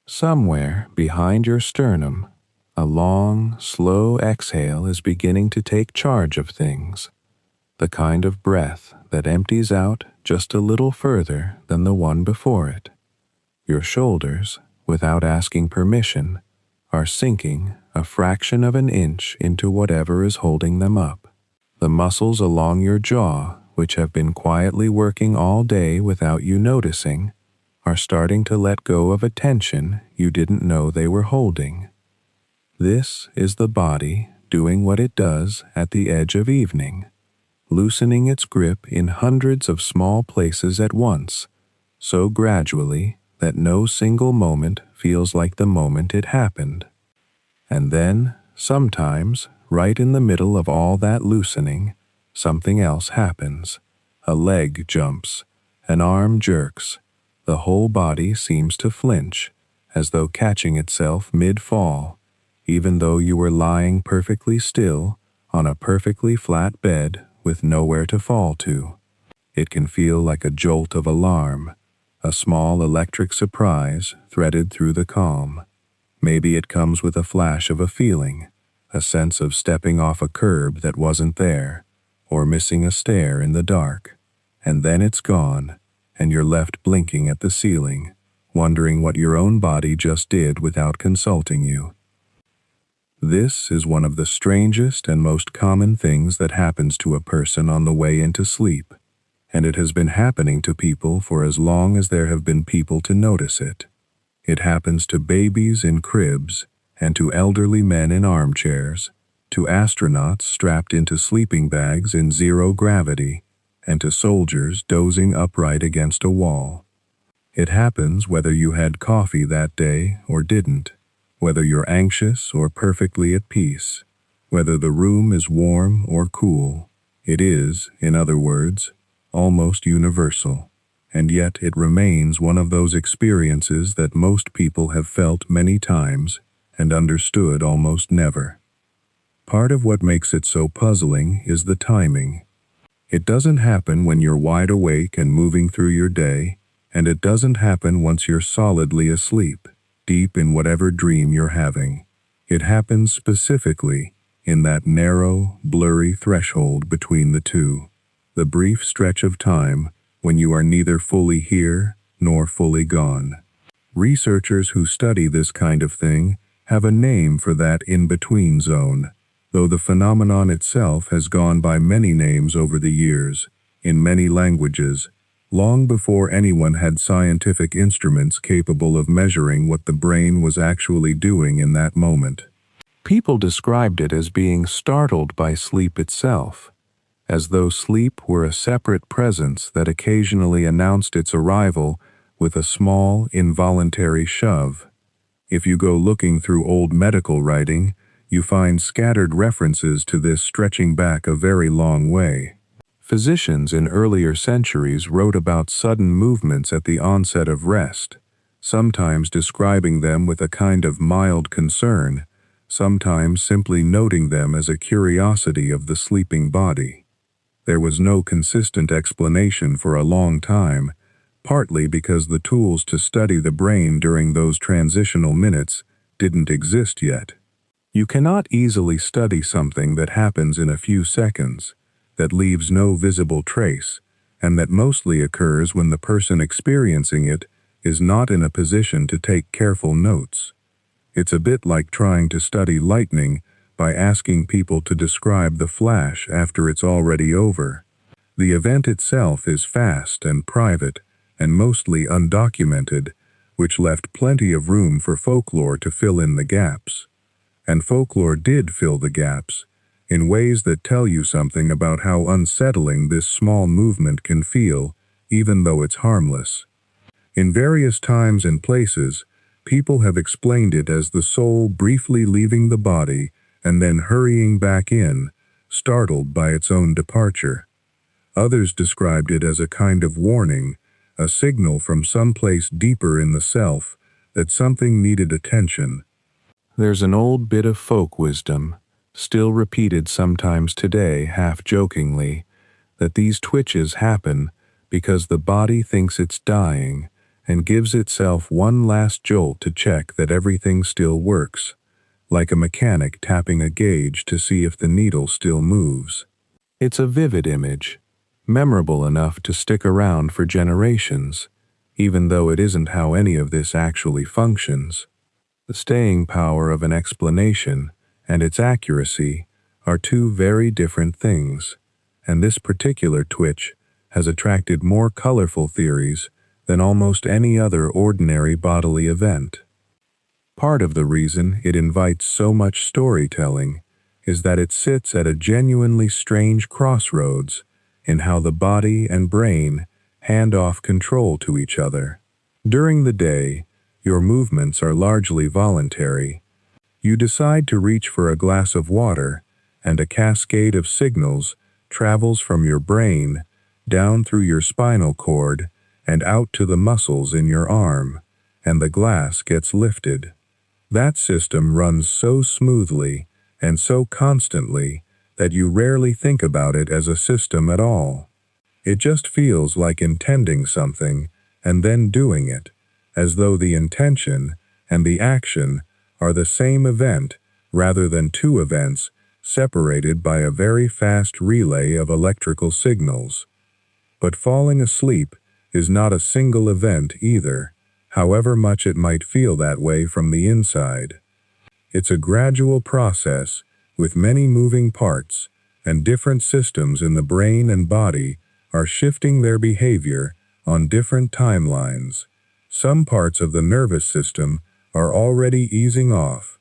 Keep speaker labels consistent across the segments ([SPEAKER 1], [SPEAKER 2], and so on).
[SPEAKER 1] Somewhere behind your sternum, a long, slow exhale is beginning to take charge of things, the kind of breath that empties out just a little further than the one before it. Your shoulders, without asking permission, are sinking a fraction of an inch into whatever is holding them up. The muscles along your jaw, which have been quietly working all day without you noticing, are starting to let go of a tension you didn't know they were holding. This is the body doing what it does at the edge of evening, loosening its grip in hundreds of small places at once, so gradually that no single moment feels like the moment it happened. And then, sometimes, right in the middle of all that loosening, something else happens. A leg jumps, an arm jerks, the whole body seems to flinch, as though catching itself mid-fall, even though you were lying perfectly still on a perfectly flat bed with nowhere to fall to. It can feel like a jolt of alarm, a small electric surprise threaded through the calm. Maybe it comes with a flash of a feeling, a sense of stepping off a curb that wasn't there, or missing a stair in the dark, and then it's gone, and you're left blinking at the ceiling, wondering what your own body just did without consulting you. This is one of the strangest and most common things that happens to a person on the way into sleep, and it has been happening to people for as long as there have been people to notice it. It happens to babies in cribs, and to elderly men in armchairs, to astronauts strapped into sleeping bags in zero gravity, and to soldiers dozing upright against a wall. It happens whether you had coffee that day or didn't, whether you're anxious or perfectly at peace, whether the room is warm or cool. It is, in other words, almost universal, and yet it remains one of those experiences that most people have felt many times and understood almost never. Part of what makes it so puzzling is the timing. It doesn't happen when you're wide awake and moving through your day, and it doesn't happen once you're solidly asleep, deep in whatever dream you're having. It happens specifically in that narrow, blurry threshold between the two, the brief stretch of time when you are neither fully here nor fully gone. Researchers who study this kind of thing have a name for that in-between zone, though the phenomenon itself has gone by many names over the years, in many languages, long before anyone had scientific instruments capable of measuring what the brain was actually doing in that moment. People described it as being startled by sleep itself, as though sleep were a separate presence that occasionally announced its arrival with a small, involuntary shove. If you go looking through old medical writing, you find scattered references to this stretching back a very long way. Physicians in earlier centuries wrote about sudden movements at the onset of rest, sometimes describing them with a kind of mild concern, sometimes simply noting them as a curiosity of the sleeping body. There was no consistent explanation for a long time, partly because the tools to study the brain during those transitional minutes didn't exist yet. You cannot easily study something that happens in a few seconds, that leaves no visible trace, and that mostly occurs when the person experiencing it is not in a position to take careful notes. It's a bit like trying to study lightning by asking people to describe the flash after it's already over. The event itself is fast and private and mostly undocumented, which left plenty of room for folklore to fill in the gaps. And folklore did fill the gaps, in ways that tell you something about how unsettling this small movement can feel, even though it's harmless. In various times and places, people have explained it as the soul briefly leaving the body and then hurrying back in, startled by its own departure. Others described it as a kind of warning, a signal from someplace deeper in the self that something needed attention. There's an old bit of folk wisdom, still repeated sometimes today half-jokingly, that these twitches happen because the body thinks it's dying and gives itself one last jolt to check that everything still works, like a mechanic tapping a gauge to see if the needle still moves. It's a vivid image, memorable enough to stick around for generations, even though it isn't how any of this actually functions. The staying power of an explanation and its accuracy are two very different things, and this particular twitch has attracted more colorful theories than almost any other ordinary bodily event. Part of the reason it invites so much storytelling is that it sits at a genuinely strange crossroads in how the body and brain hand off control to each other. During the day, your movements are largely voluntary. You decide to reach for a glass of water, and a cascade of signals travels from your brain down through your spinal cord and out to the muscles in your arm, and the glass gets lifted. That system runs so smoothly and so constantly that you rarely think about it as a system at all. It just feels like intending something and then doing it, as though the intention and the action are the same event rather than two events separated by a very fast relay of electrical signals. But falling asleep is not a single event either, however much it might feel that way from the inside. It's a gradual process with many moving parts, and different systems in the brain and body are shifting their behavior on different timelines. Some parts of the nervous system are already easing off,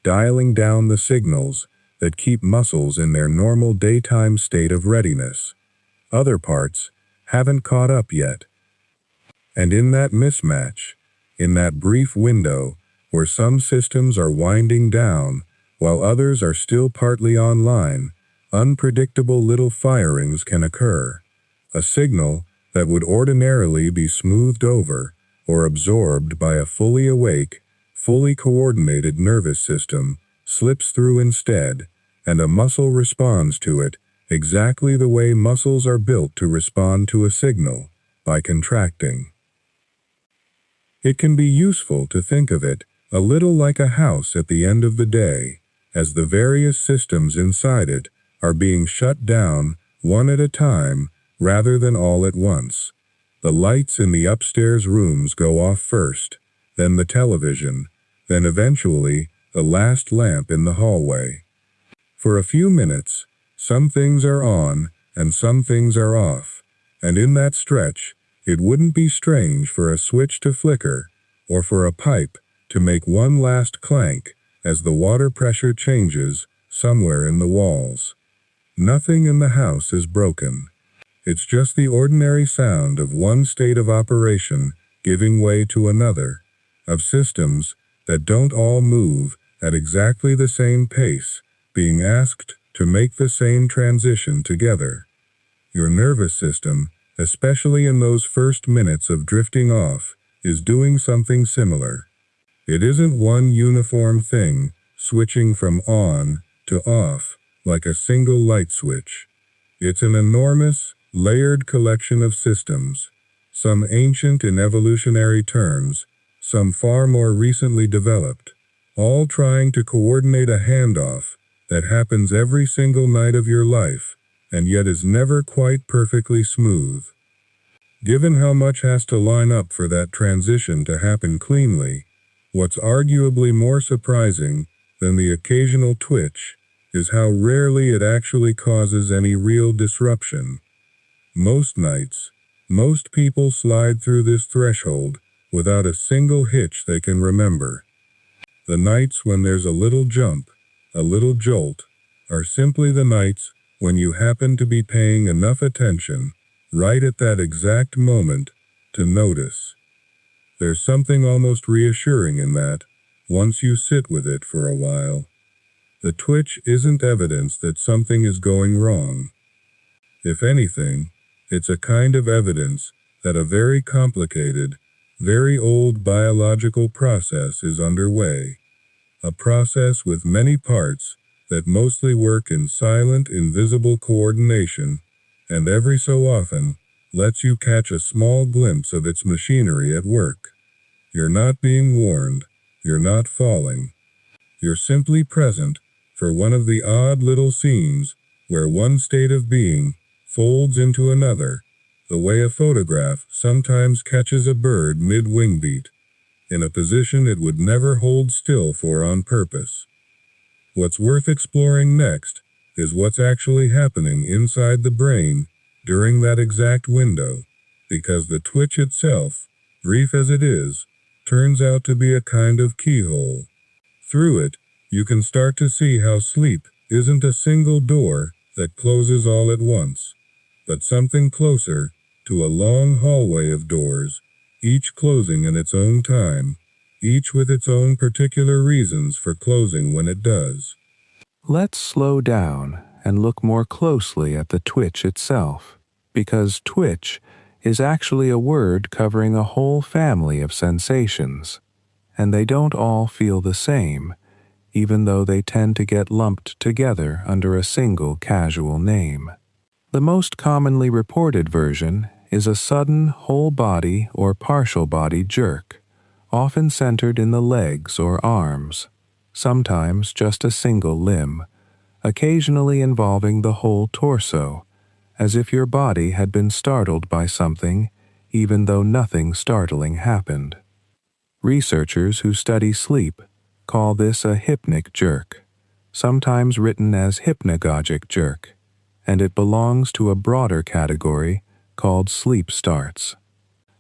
[SPEAKER 1] dialing down the signals that keep muscles in their normal daytime state of readiness. Other parts haven't caught up yet. And in that mismatch, in that brief window where some systems are winding down while others are still partly online, unpredictable little firings can occur. A signal that would ordinarily be smoothed over or absorbed by a fully awake, fully coordinated nervous system slips through instead, and a muscle responds to it exactly the way muscles are built to respond to a signal, by contracting. It can be useful to think of it a little like a house at the end of the day, as the various systems inside it are being shut down one at a time rather than all at once. The lights in the upstairs rooms go off first, then the television, then eventually the last lamp in the hallway. For a few minutes, some things are on and some things are off, and in that stretch, it wouldn't be strange for a switch to flicker or for a pipe to make one last clank as the water pressure changes somewhere in the walls. Nothing in the house is broken. It's just the ordinary sound of one state of operation giving way to another, of systems that don't all move at exactly the same pace, being asked to make the same transition together. Your nervous system, especially in those first minutes of drifting off, is doing something similar. It isn't one uniform thing switching from on to off like a single light switch. It's an enormous, layered collection of systems, some ancient in evolutionary terms, some far more recently developed, all trying to coordinate a handoff that happens every single night of your life and yet is never quite perfectly smooth. Given how much has to line up for that transition to happen cleanly, what's arguably more surprising than the occasional twitch is how rarely it actually causes any real disruption. Most nights, most people slide through this threshold without a single hitch they can remember. The nights when there's a little jump, a little jolt, are simply the nights when you happen to be paying enough attention right at that exact moment to notice. There's something almost reassuring in that, once you sit with it for a while. The twitch isn't evidence that something is going wrong. If anything, it's a kind of evidence that a very complicated, very old biological process is underway. A process with many parts that mostly work in silent, invisible coordination, and every so often,
[SPEAKER 2] lets you catch a small glimpse of its machinery at work. You're not being warned. You're not falling. You're simply present for one of the odd little scenes where one state of being folds into another, the way a photograph sometimes catches a bird mid-wing beat, in a position it would never hold still for on purpose. What's worth exploring next is what's actually happening inside the brain during that exact window, because the twitch itself, brief as it is, turns out to be a kind of keyhole. Through it, you can start to see how sleep isn't a single door that closes all at once, but something closer to a long hallway of doors, each closing in its own time, each with its own particular reasons for closing when it does.
[SPEAKER 1] Let's slow down and look more closely at the twitch itself, because twitch is actually a word covering a whole family of sensations, and they don't all feel the same, even though they tend to get lumped together under a single casual name. The most commonly reported version is a sudden whole-body or partial-body jerk, often centered in the legs or arms, sometimes just a single limb, occasionally involving the whole torso, as if your body had been startled by something, even though nothing startling happened. Researchers who study sleep call this a hypnic jerk, sometimes written as hypnagogic jerk, and it belongs to a broader category called sleep starts.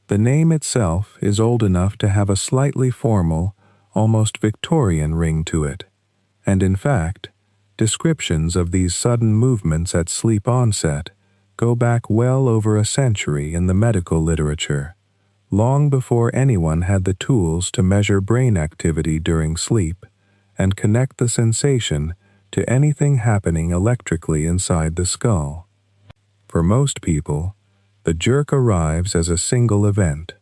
[SPEAKER 1] The name itself is old enough to have a slightly formal, almost Victorian ring to it, and in fact, descriptions of these sudden movements at sleep onset go back well over a century in the medical literature, long before anyone had the tools to measure brain activity during sleep and connect the sensation to anything happening electrically inside the skull. For most people, the jerk arrives as a single event,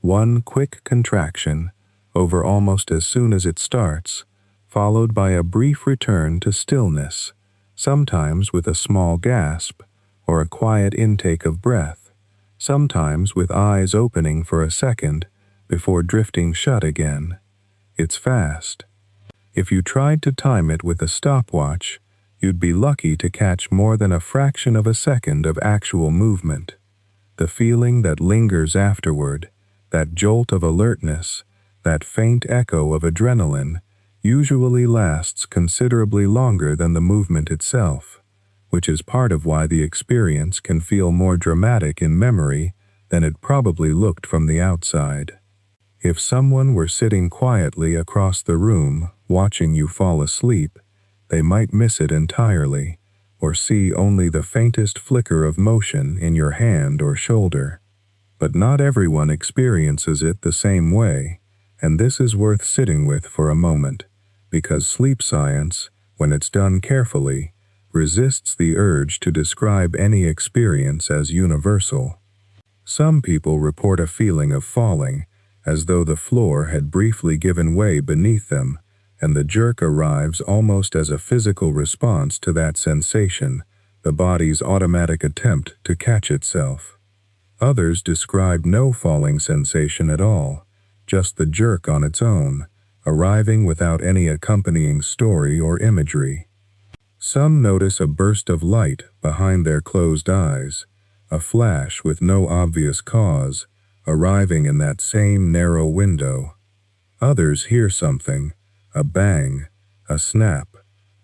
[SPEAKER 1] one quick contraction over almost as soon as it starts, followed by a brief return to stillness, sometimes with a small gasp or a quiet intake of breath, sometimes with eyes opening for a second before drifting shut again. It's fast. If you tried to time it with a stopwatch, you'd be lucky to catch more than a fraction of a second of actual movement. The feeling that lingers afterward, that jolt of alertness, that faint echo of adrenaline, usually lasts considerably longer than the movement itself, which is part of why the experience can feel more dramatic in memory than it probably looked from the outside. If someone were sitting quietly across the room watching you fall asleep, they might miss it entirely, or see only the faintest flicker of motion in your hand or shoulder. But not everyone experiences it the same way, and this is worth sitting with for a moment, because sleep science, when it's done carefully, resists the urge to describe any experience as universal. Some people report a feeling of falling, as though the floor had briefly given way beneath them, and the jerk arrives almost as a physical response to that sensation, the body's automatic attempt to catch itself. Others describe no falling sensation at all, just the jerk on its own, arriving without any accompanying story or imagery. Some notice a burst of light behind their closed eyes, a flash with no obvious cause, arriving in that same narrow window. Others hear something, a bang, a snap,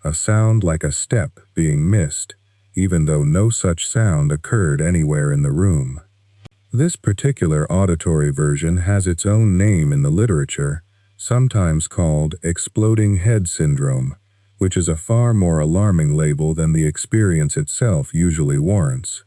[SPEAKER 1] a sound like a step being missed, even though no such sound occurred anywhere in the room. This particular auditory version has its own name in the literature, sometimes called exploding head syndrome, which is a far more alarming label than the experience itself usually warrants.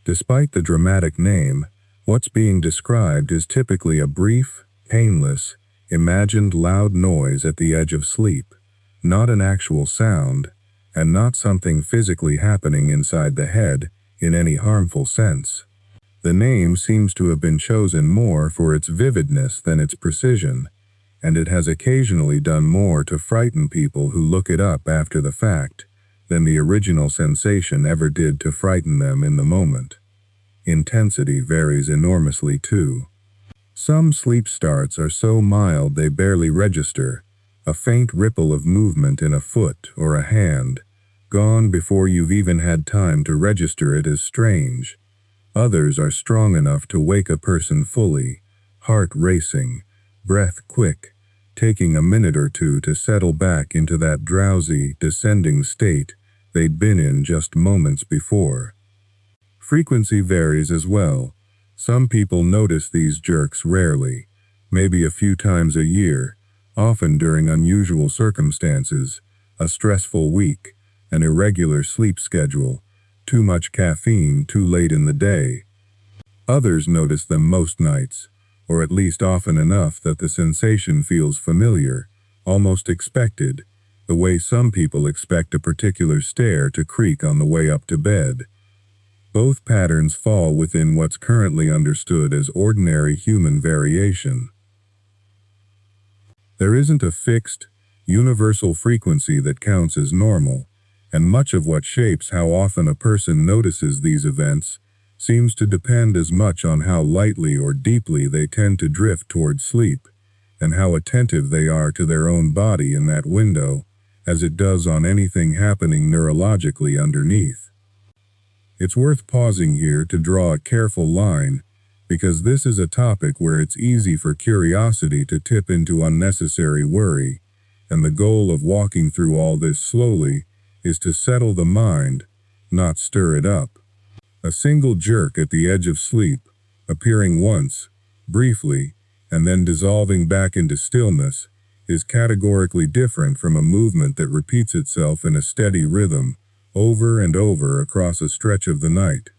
[SPEAKER 1] Despite the dramatic name, what's being described is typically a brief, painless, imagined loud noise at the edge of sleep, not an actual sound, and not something physically happening inside the head in any harmful sense. The name seems to have been chosen more for its vividness than its precision, and it has occasionally done more to frighten people who look it up after the fact than the original sensation ever did to frighten them in the moment.
[SPEAKER 2] Intensity varies enormously too. Some sleep starts are so mild they barely register, a faint ripple of movement in a foot or a hand, gone before you've even had time to register it as strange. Others are strong enough to wake a person fully, heart racing, breath quick, taking a minute or two to settle back into that drowsy, descending state they'd been in just moments before. Frequency varies as well. Some people notice these jerks rarely, maybe a few times a year, often during unusual circumstances, a stressful week, an irregular sleep schedule, too much caffeine too late in the day. Others notice them most nights, or at least often enough that the sensation feels familiar, almost expected, the way some people expect a particular stair to creak on the way up to bed. Both patterns fall within what's currently understood as ordinary human variation. There isn't a fixed, universal frequency that counts as normal, and much of what shapes how often a person notices these events seems to depend as much on how lightly or deeply they tend to drift toward sleep, and how attentive they are to their own body in that window, as it does on anything happening neurologically underneath. It's worth pausing here to draw a careful line, because this is a topic where it's easy for curiosity to tip into unnecessary worry, and the goal of walking through all this slowly is to settle the mind, not stir it up. A single jerk at the edge of sleep, appearing once, briefly, and then dissolving back into stillness, is categorically different from a movement that repeats itself in a steady rhythm, over and over across a stretch of the night.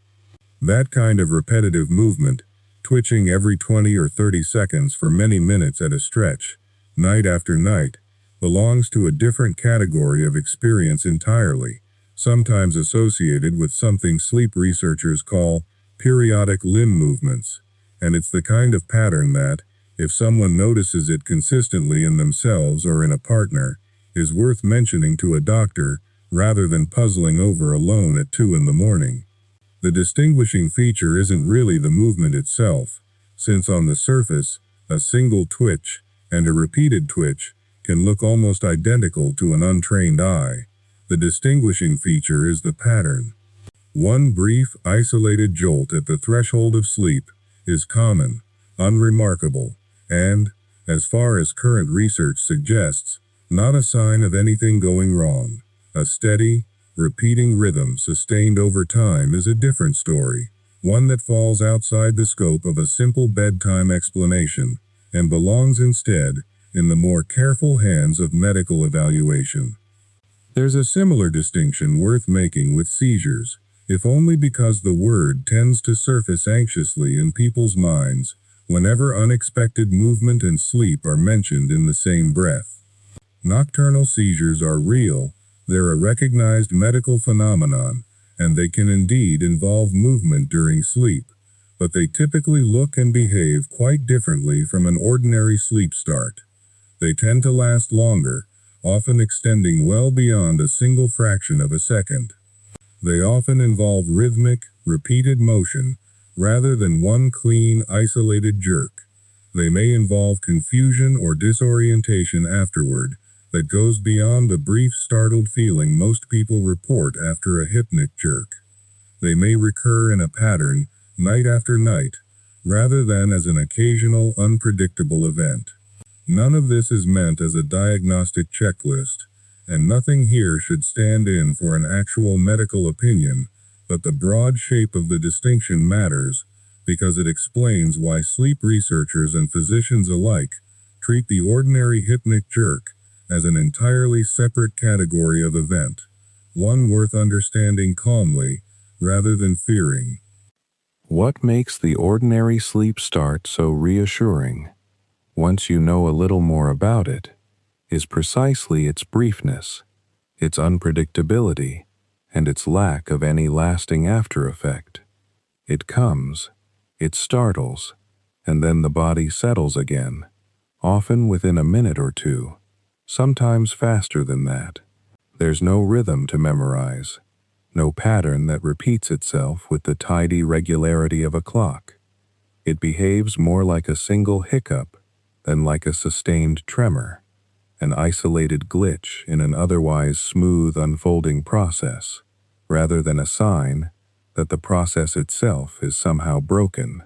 [SPEAKER 2] That kind of repetitive movement, twitching every 20 or 30 seconds for many minutes at a stretch, night after night, belongs to a different category of experience entirely, sometimes associated with something sleep researchers call periodic limb movements, and it's the kind of pattern that, if someone notices it consistently in themselves or in a partner, is worth mentioning to a doctor rather than puzzling over alone at 2 in the morning. The distinguishing feature isn't really the movement itself, since on the surface, a single twitch and a repeated twitch can look almost identical to an untrained eye. The distinguishing feature is the pattern. One brief, isolated jolt at the threshold of sleep is common, unremarkable, and, as far as current research suggests, not a sign of anything going wrong. A steady, repeating rhythm sustained over time is a different story, one that falls outside the scope of a simple bedtime explanation, and belongs instead in the more careful hands of medical evaluation. There's a similar distinction worth making with seizures, if only because the word tends to surface anxiously in people's minds whenever unexpected movement and sleep are mentioned in the same breath. Nocturnal seizures are real. They're a recognized medical phenomenon, and they can indeed involve movement during sleep, but they typically look and behave quite differently from an ordinary sleep start. They tend to last longer, often extending well beyond a single fraction of a second. They often involve rhythmic, repeated motion, rather than one clean, isolated jerk. They may involve confusion or disorientation afterward that goes beyond the brief startled feeling most people report after a hypnic jerk. They may recur in a pattern, night after night, rather than as an occasional, unpredictable event. None of this is meant as a diagnostic checklist, and nothing here should stand in for an actual medical opinion, but the broad shape of the distinction matters because it explains why sleep researchers and physicians alike treat the ordinary hypnic jerk as an entirely separate category of event, one worth understanding calmly rather than fearing.
[SPEAKER 1] What makes the ordinary sleep start so reassuring, once you know a little more about it, is precisely its briefness, its unpredictability, and its lack of any lasting after effect. It comes, it startles, and then the body settles again, often within a minute or two, sometimes faster than that. There's no rhythm to memorize, no pattern that repeats itself with the tidy regularity of a clock. It behaves more like a single hiccup than like a sustained tremor, an isolated glitch in an otherwise smooth unfolding process, rather than a sign that the process itself is somehow broken.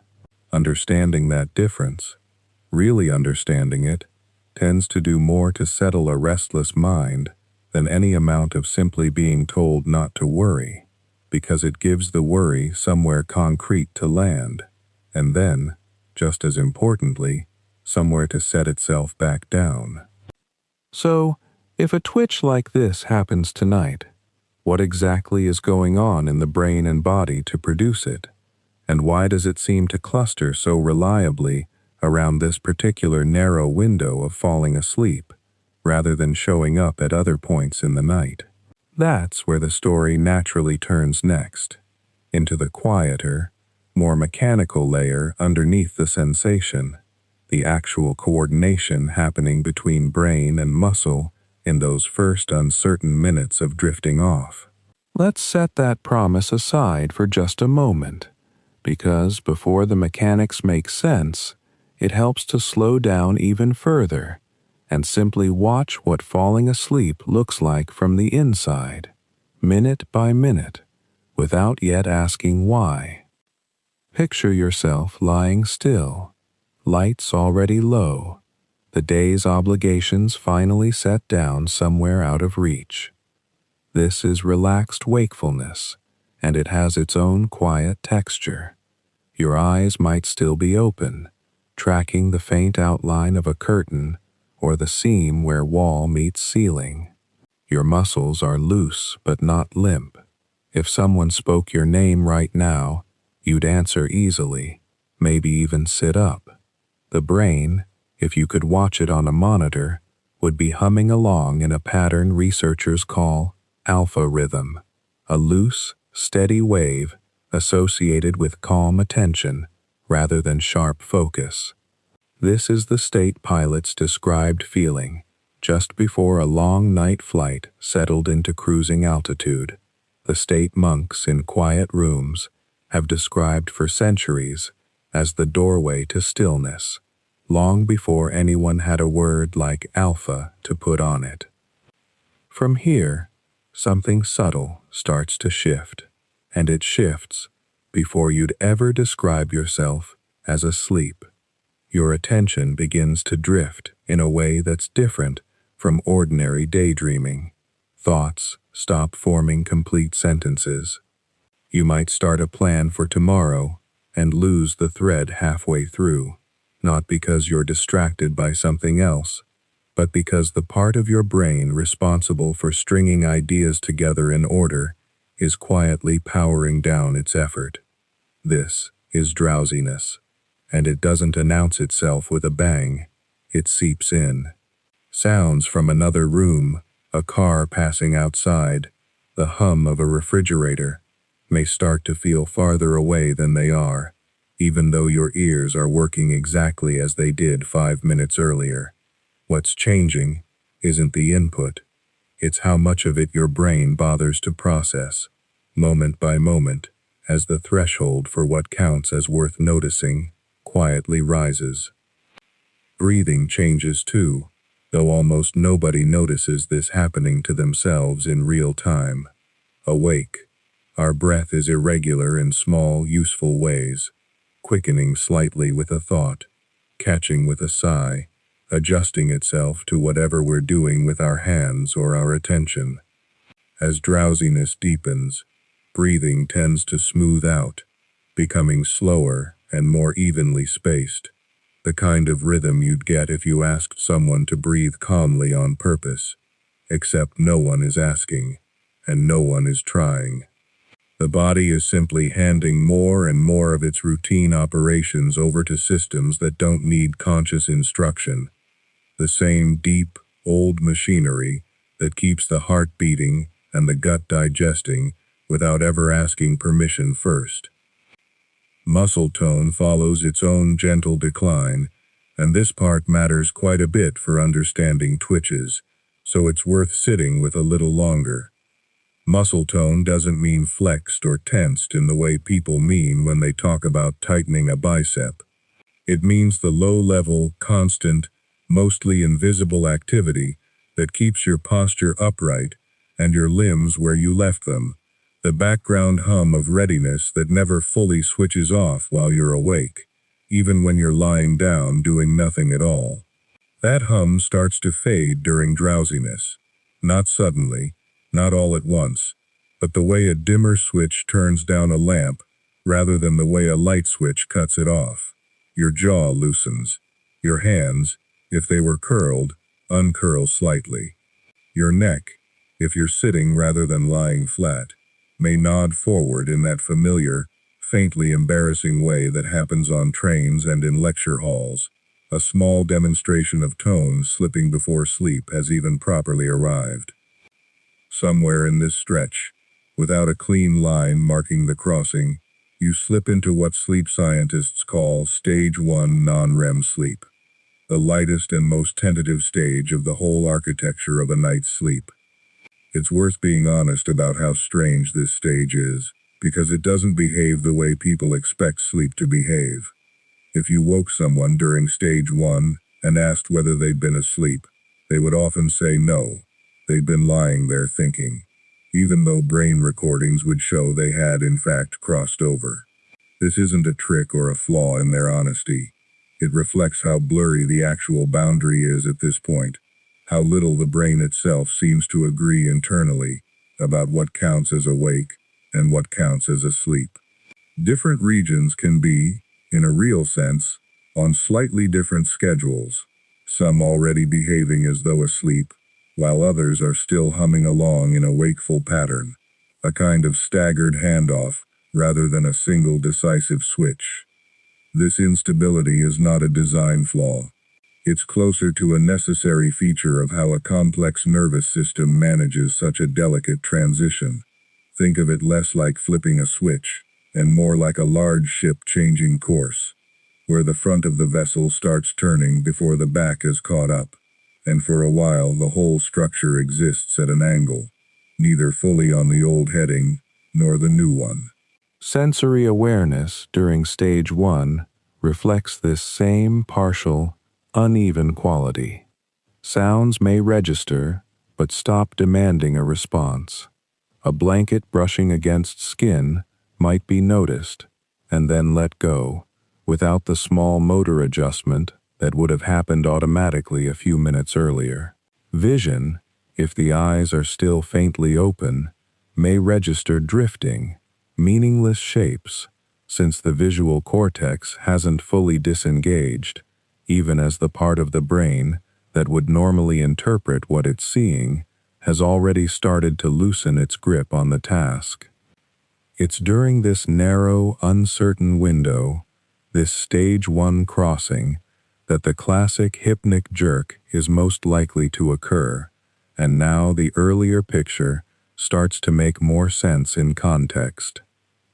[SPEAKER 1] Understanding that difference, really understanding it, tends to do more to settle a restless mind than any amount of simply being told not to worry, because it gives the worry somewhere concrete to land, and then, just as importantly, somewhere to set itself back down. So, if a twitch like this happens tonight, what exactly is going on in the brain and body to produce it? And why does it seem to cluster so reliably around this particular narrow window of falling asleep, rather than showing up at other points in the night? That's where the story naturally turns next, into the quieter, more mechanical layer underneath the sensation, the actual coordination happening between brain and muscle in those first uncertain minutes of drifting off. Let's set that promise aside for just a moment, because before the mechanics make sense, it helps to slow down even further and simply watch what falling asleep looks like from the inside, minute by minute, without yet asking why. Picture yourself lying still, lights already low, the day's obligations finally set down somewhere out of reach. This is relaxed wakefulness, and it has its own quiet texture. Your eyes might still be open, tracking the faint outline of a curtain or the seam where wall meets ceiling. Your muscles are loose but not limp. If someone spoke your name right now, you'd answer easily, maybe even sit up. The brain, if you could watch it on a monitor, would be humming along in a pattern researchers call alpha rhythm, a loose, steady wave associated with calm attention rather than sharp focus. This is the state pilots described feeling just before a long night flight settled into cruising altitude. The state monks in quiet rooms have described for centuries as the doorway to stillness, long before anyone had a word like alpha to put on it. From here, something subtle starts to shift, and it shifts before you'd ever describe yourself as asleep. Your attention begins to drift in a way that's different from ordinary daydreaming. Thoughts stop forming complete sentences. You might start a plan for tomorrow and lose the thread halfway through, not because you're distracted by something else, but because the part of your brain responsible for stringing ideas together in order is quietly powering down its effort. This is drowsiness, and it doesn't announce itself with a bang. It seeps in. Sounds from another room, a car passing outside, the hum of a refrigerator, may start to feel farther away than they are, even though your ears are working exactly as they did 5 minutes earlier. What's changing isn't the input, it's how much of it your brain bothers to process, moment by moment, as the threshold for what counts as worth noticing quietly rises. Breathing changes too, though almost nobody notices this happening to themselves in real time. Awake, our breath is irregular in small, useful ways, quickening slightly with a thought, catching with a sigh, adjusting itself to whatever we're doing with our hands or our attention. As drowsiness deepens, breathing tends to smooth out, becoming slower and more evenly spaced, the kind of rhythm you'd get if you asked someone to breathe calmly on purpose, except no one is asking, and no one is trying. The body is simply handing more and more of its routine operations over to systems that don't need conscious instruction, the same deep, old machinery that keeps the heart beating and the gut digesting without ever asking permission first. Muscle tone follows its own gentle decline, and this part matters quite a bit for understanding twitches, so it's worth sitting with a little longer.
[SPEAKER 2] Muscle tone doesn't mean flexed or tensed in the way people mean when they talk about tightening a bicep. It means the low-level, constant, mostly invisible activity that keeps your posture upright and your limbs where you left them, the background hum of readiness that never fully switches off while you're awake, even when you're lying down doing nothing at all. That hum starts to fade during drowsiness. Not suddenly, not all at once, but the way a dimmer switch turns down a lamp rather than the way a light switch cuts it off. Your jaw loosens. Your hands, if they were curled, uncurl slightly. Your neck, if you're sitting rather than lying flat, may nod forward in that familiar, faintly embarrassing way that happens on trains and in lecture halls. A small demonstration of tone slipping before sleep has even properly arrived. Somewhere in this stretch, without a clean line marking the crossing, you slip into what sleep scientists call stage 1 non-REM sleep, the lightest and most tentative stage of the whole architecture of a night's sleep. It's worth being honest about how strange this stage is, because it doesn't behave the way people expect sleep to behave. If you woke someone during stage 1 and asked whether they'd been asleep, they would often say no, they'd been lying there thinking, even though brain recordings would show they had in fact crossed over. This isn't a trick or a flaw in their honesty. It reflects how blurry the actual boundary is at this point, how little the brain itself seems to agree internally about what counts as awake and what counts as asleep. Different regions can be, in a real sense, on slightly different schedules, some already behaving as though asleep, while others are still humming along in a wakeful pattern, a kind of staggered handoff rather than a single decisive switch. This instability is not a design flaw. It's closer to a necessary feature of how a complex nervous system manages such a delicate transition. Think of it less like flipping a switch, and more like a large ship changing course, where the front of the vessel starts turning before the back is caught up, and for a while the whole structure exists at an angle, neither fully on the old heading nor the new one.
[SPEAKER 1] Sensory awareness during stage 1 reflects this same partial, uneven quality. Sounds may register, but stop demanding a response. A blanket brushing against skin might be noticed, and then let go, without the small motor adjustment that would have happened automatically a few minutes earlier. Vision, if the eyes are still faintly open, may register drifting, meaningless shapes, since the visual cortex hasn't fully disengaged, even as the part of the brain that would normally interpret what it's seeing has already started to loosen its grip on the task. It's during this narrow, uncertain window, this stage 1 crossing, that the classic hypnic jerk is most likely to occur, and now the earlier picture starts to make more sense in context.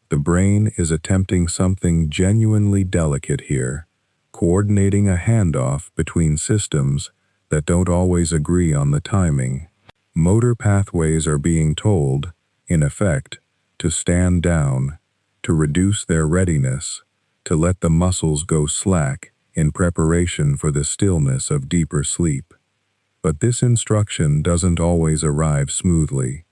[SPEAKER 1] The brain is attempting something genuinely delicate here, coordinating a handoff between systems that don't always agree on the timing. Motor pathways are being told, in effect, to stand down, to reduce their readiness, to let the muscles go slack in preparation for the stillness of deeper sleep. But this instruction doesn't always arrive smoothly.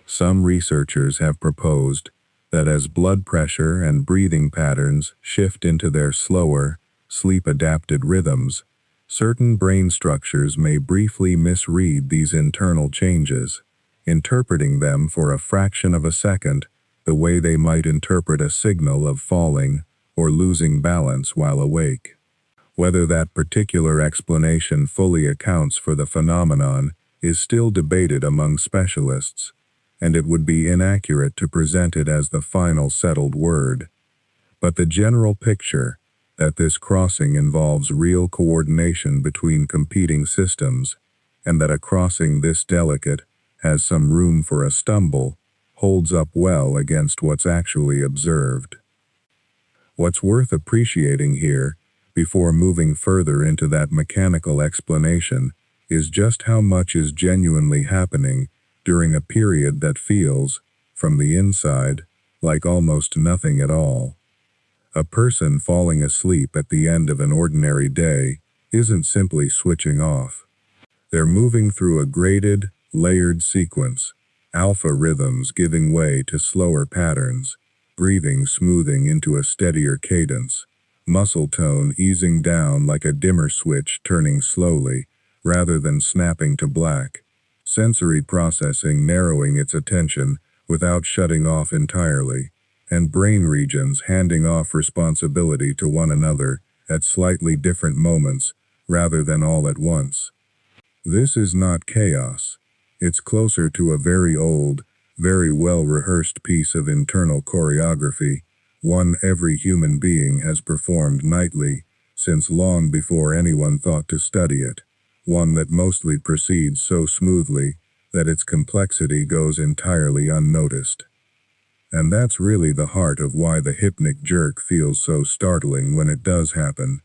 [SPEAKER 1] Some researchers have proposed that as blood pressure and breathing patterns shift into their slower, sleep-adapted rhythms, certain brain structures may briefly misread these internal changes, interpreting them for a fraction of a second the way they might interpret a signal of falling or losing balance while awake. Whether that particular explanation fully accounts for the phenomenon is still debated among specialists, and it would be inaccurate to present it as the final settled word. But the general picture, that this crossing involves real coordination between competing systems, and that a crossing this delicate has some room for a stumble, holds up well against what's actually observed. What's worth appreciating here, before moving further into that mechanical explanation, is just how much is genuinely happening
[SPEAKER 2] during a period that feels, from the inside, like almost nothing at all. A person falling asleep at the end of an ordinary day isn't simply switching off. They're moving through a graded, layered sequence, alpha rhythms giving way to slower patterns, breathing smoothing into a steadier cadence, muscle tone easing down like a dimmer switch turning slowly, rather than snapping to black, sensory processing narrowing its attention without shutting off entirely, and brain regions handing off responsibility to one another at slightly different moments rather than all at once. This is not chaos. It's closer to a very old, very well-rehearsed piece of internal choreography, one every human being has performed nightly since long before anyone thought to study it, one that mostly proceeds so smoothly that its complexity goes entirely unnoticed. And that's really the heart of why the hypnic jerk feels so startling when it does happen.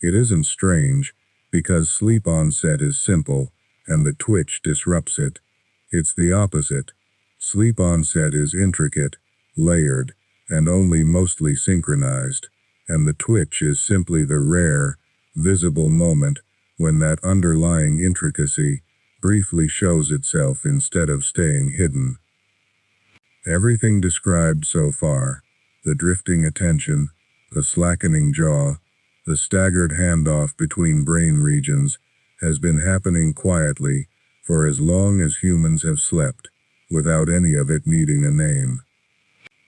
[SPEAKER 2] It isn't strange, because sleep onset is simple, and the twitch disrupts it. It's the opposite. Sleep onset is intricate, layered, and only mostly synchronized, and the twitch is simply the rare, visible moment when that underlying intricacy briefly shows itself instead of staying hidden. Everything described so far, the drifting attention, the slackening jaw, the staggered handoff between brain regions, has been happening quietly for as long as humans have slept, without any of it needing a name.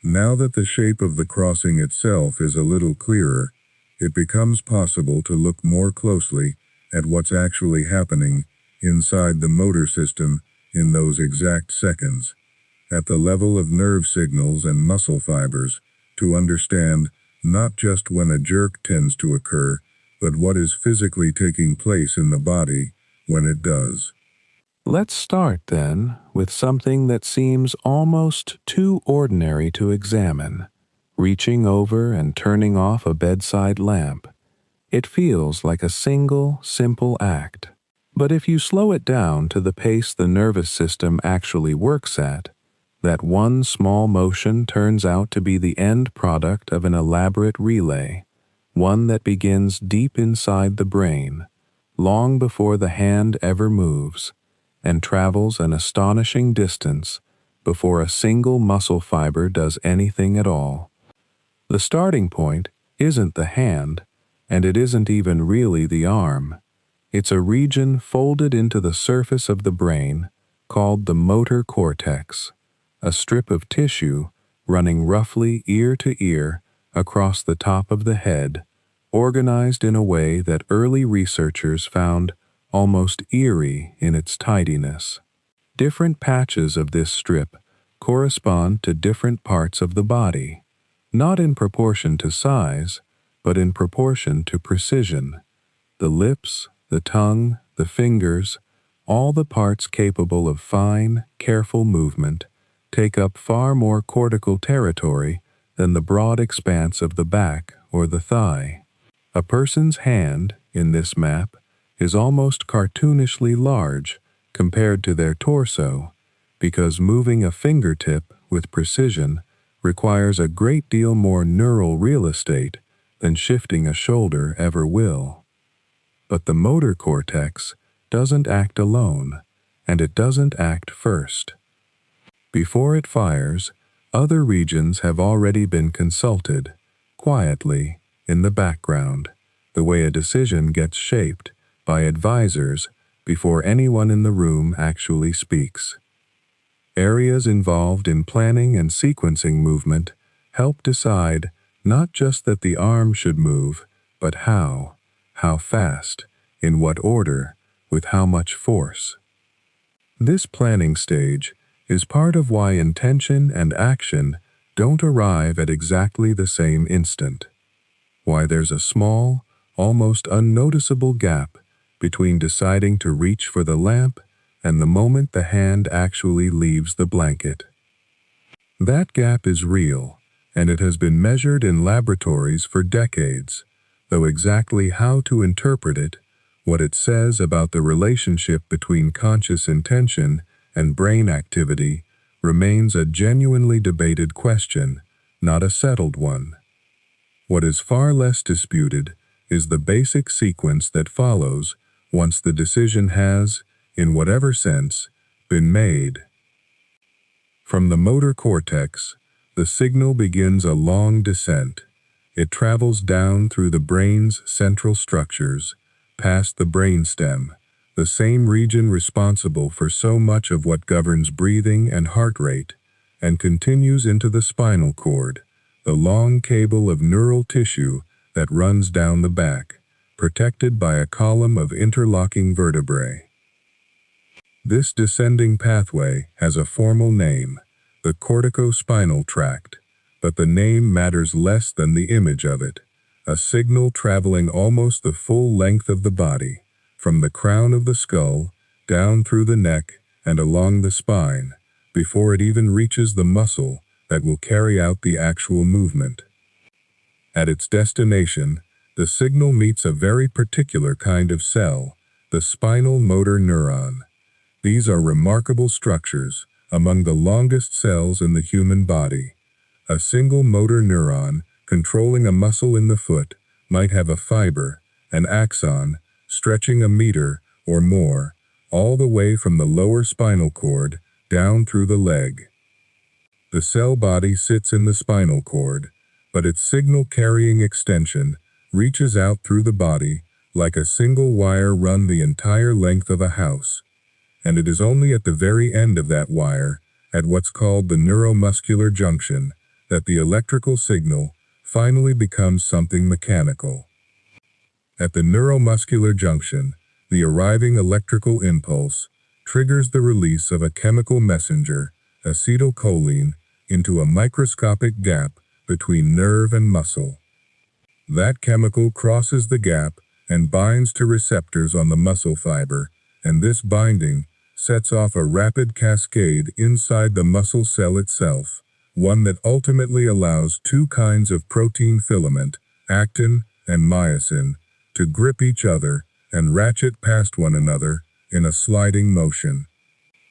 [SPEAKER 2] Now that the shape of the crossing itself is a little clearer, it becomes possible to look more closely at what's actually happening inside the motor system in those exact seconds, at the level of nerve signals and muscle fibers, to understand not just when a jerk tends to occur, but what is physically taking place in the body when it does.
[SPEAKER 1] Let's start, then, with something that seems almost too ordinary to examine: reaching over and turning off a bedside lamp. It feels like a single, simple act. But if you slow it down to the pace the nervous system actually works at, that one small motion turns out to be the end product of an elaborate relay, one that begins deep inside the brain, long before the hand ever moves, and travels an astonishing distance before a single muscle fiber does anything at all. The starting point isn't the hand, and it isn't even really the arm. It's a region folded into the surface of the brain called the motor cortex, a strip of tissue running roughly ear to ear across the top of the head, organized in a way that early researchers found almost eerie in its tidiness. Different patches of this strip correspond to different parts of the body, not in proportion to size, but in proportion to precision. The lips, the tongue, the fingers, all the parts capable of fine, careful movement, take up far more cortical territory than the broad expanse of the back or the thigh. A person's hand, in this map, is almost cartoonishly large compared to their torso, because moving a fingertip with precision requires a great deal more neural real estate than shifting a shoulder ever will. But the motor cortex doesn't act alone, and it doesn't act first. Before it fires, other regions have already been consulted, quietly, in the background, the way a decision gets shaped by advisors before anyone in the room actually speaks. Areas involved in planning and sequencing movement help decide not just that the arm should move, but how fast, in what order, with how much force. This planning stage is part of why intention and action don't arrive at exactly the same instant, why there's a small, almost unnoticeable gap between deciding to reach for the lamp and the moment the hand actually leaves the blanket. That gap is real, and it has been measured in laboratories for decades, though exactly how to interpret it, what it says about the relationship between conscious intention and brain activity remains a genuinely debated question, not a settled one. What is far less disputed is the basic sequence that follows once the decision has, in whatever sense, been made. From the motor cortex, the signal begins a long descent. It travels down through the brain's central structures, past the brainstem, the same region responsible for so much of what governs breathing and heart rate, and continues into the spinal cord, the long cable of neural tissue that runs down the back, protected by a column of interlocking vertebrae. This descending pathway has a formal name, the corticospinal tract, but the name matters less than the image of it, a signal traveling almost the full length of the body, from the crown of the skull, down through the neck, and along the spine, before it even reaches the muscle that will carry out the actual movement. At its destination, the signal meets a very particular kind of cell, the spinal motor neuron. These are remarkable structures, among the longest cells in the human body. A single motor neuron, controlling a muscle in the foot, might have a fiber, an axon, stretching a meter or more, all the way from the lower spinal cord down through the leg. The cell body sits in the spinal cord, but its signal-carrying extension reaches out through the body like a single wire run the entire length of a house, and it is only at the very end of that wire, at what's called the neuromuscular junction, that the electrical signal finally becomes something mechanical. At the neuromuscular junction, the arriving electrical impulse triggers the release of a chemical messenger, acetylcholine, into a microscopic gap between nerve and muscle. That chemical crosses the gap and binds to receptors on the muscle fiber, and this binding sets off a rapid cascade inside the muscle cell itself, one that ultimately allows two kinds of protein filament, actin and myosin, to grip each other and ratchet past one another in a sliding motion.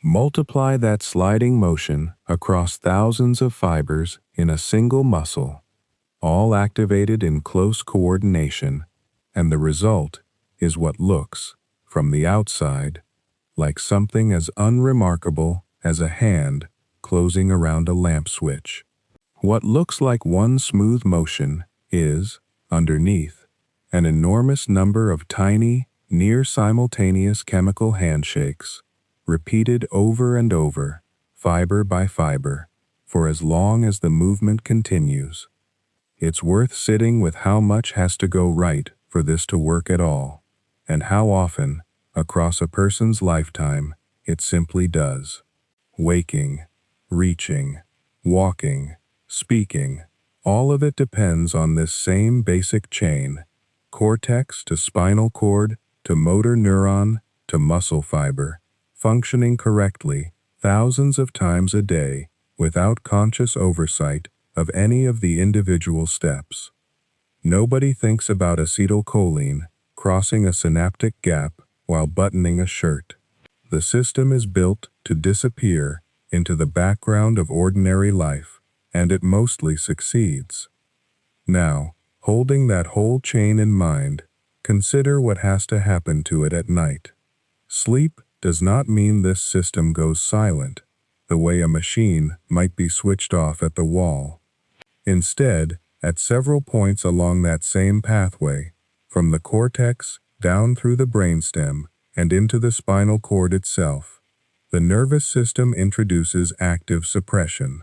[SPEAKER 1] Multiply that sliding motion across thousands of fibers in a single muscle, all activated in close coordination, and the result is what looks, from the outside, like something as unremarkable as a hand closing around a lamp switch. What looks like one smooth motion is, underneath, an enormous number of tiny, near-simultaneous chemical handshakes, repeated over and over, fiber by fiber, for as long as the movement continues. It's worth sitting with how much has to go right for this to work at all, and how often, across a person's lifetime, it simply does. Waking, reaching, walking, speaking, all of it depends on this same basic chain, cortex to spinal cord to motor neuron to muscle fiber, functioning correctly thousands of times a day without conscious oversight of any of the individual steps. Nobody thinks about acetylcholine crossing a synaptic gap while buttoning a shirt. The system is built to disappear into the background of ordinary life, and it mostly succeeds. Now, holding that whole chain in mind, consider what has to happen to it at night. Sleep does not mean this system goes silent, the way a machine might be switched off at the wall. Instead, at several points along that same pathway, from the cortex down through the brainstem and into the spinal cord itself, the nervous system introduces active suppression.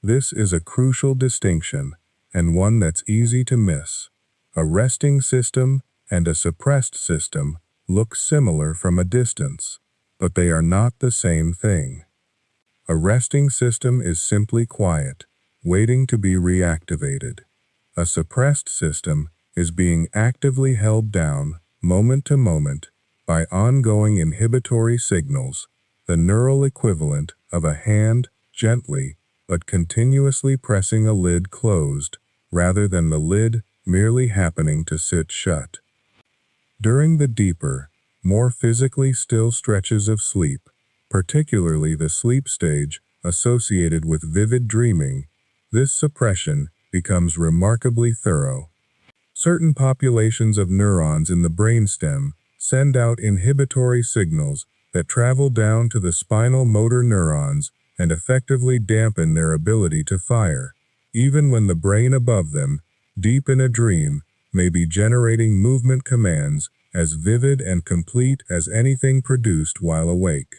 [SPEAKER 1] This is a crucial distinction, and one that's easy to miss. A resting system and a suppressed system look similar from a distance, but they are not the same thing. A resting system is simply quiet, waiting to be reactivated. A suppressed system is being actively held down, moment to moment, by ongoing inhibitory signals, the neural equivalent of a hand gently but continuously pressing a lid closed, rather than the lid merely happening to sit shut. During the deeper, more physically still stretches of sleep,
[SPEAKER 2] particularly the sleep stage associated with vivid dreaming, this suppression becomes remarkably thorough. Certain populations of neurons in the brainstem send out inhibitory signals that travel down to the spinal motor neurons and effectively dampen their ability to fire, even when the brain above them, deep in a dream, may be generating movement commands as vivid and complete as anything produced while awake.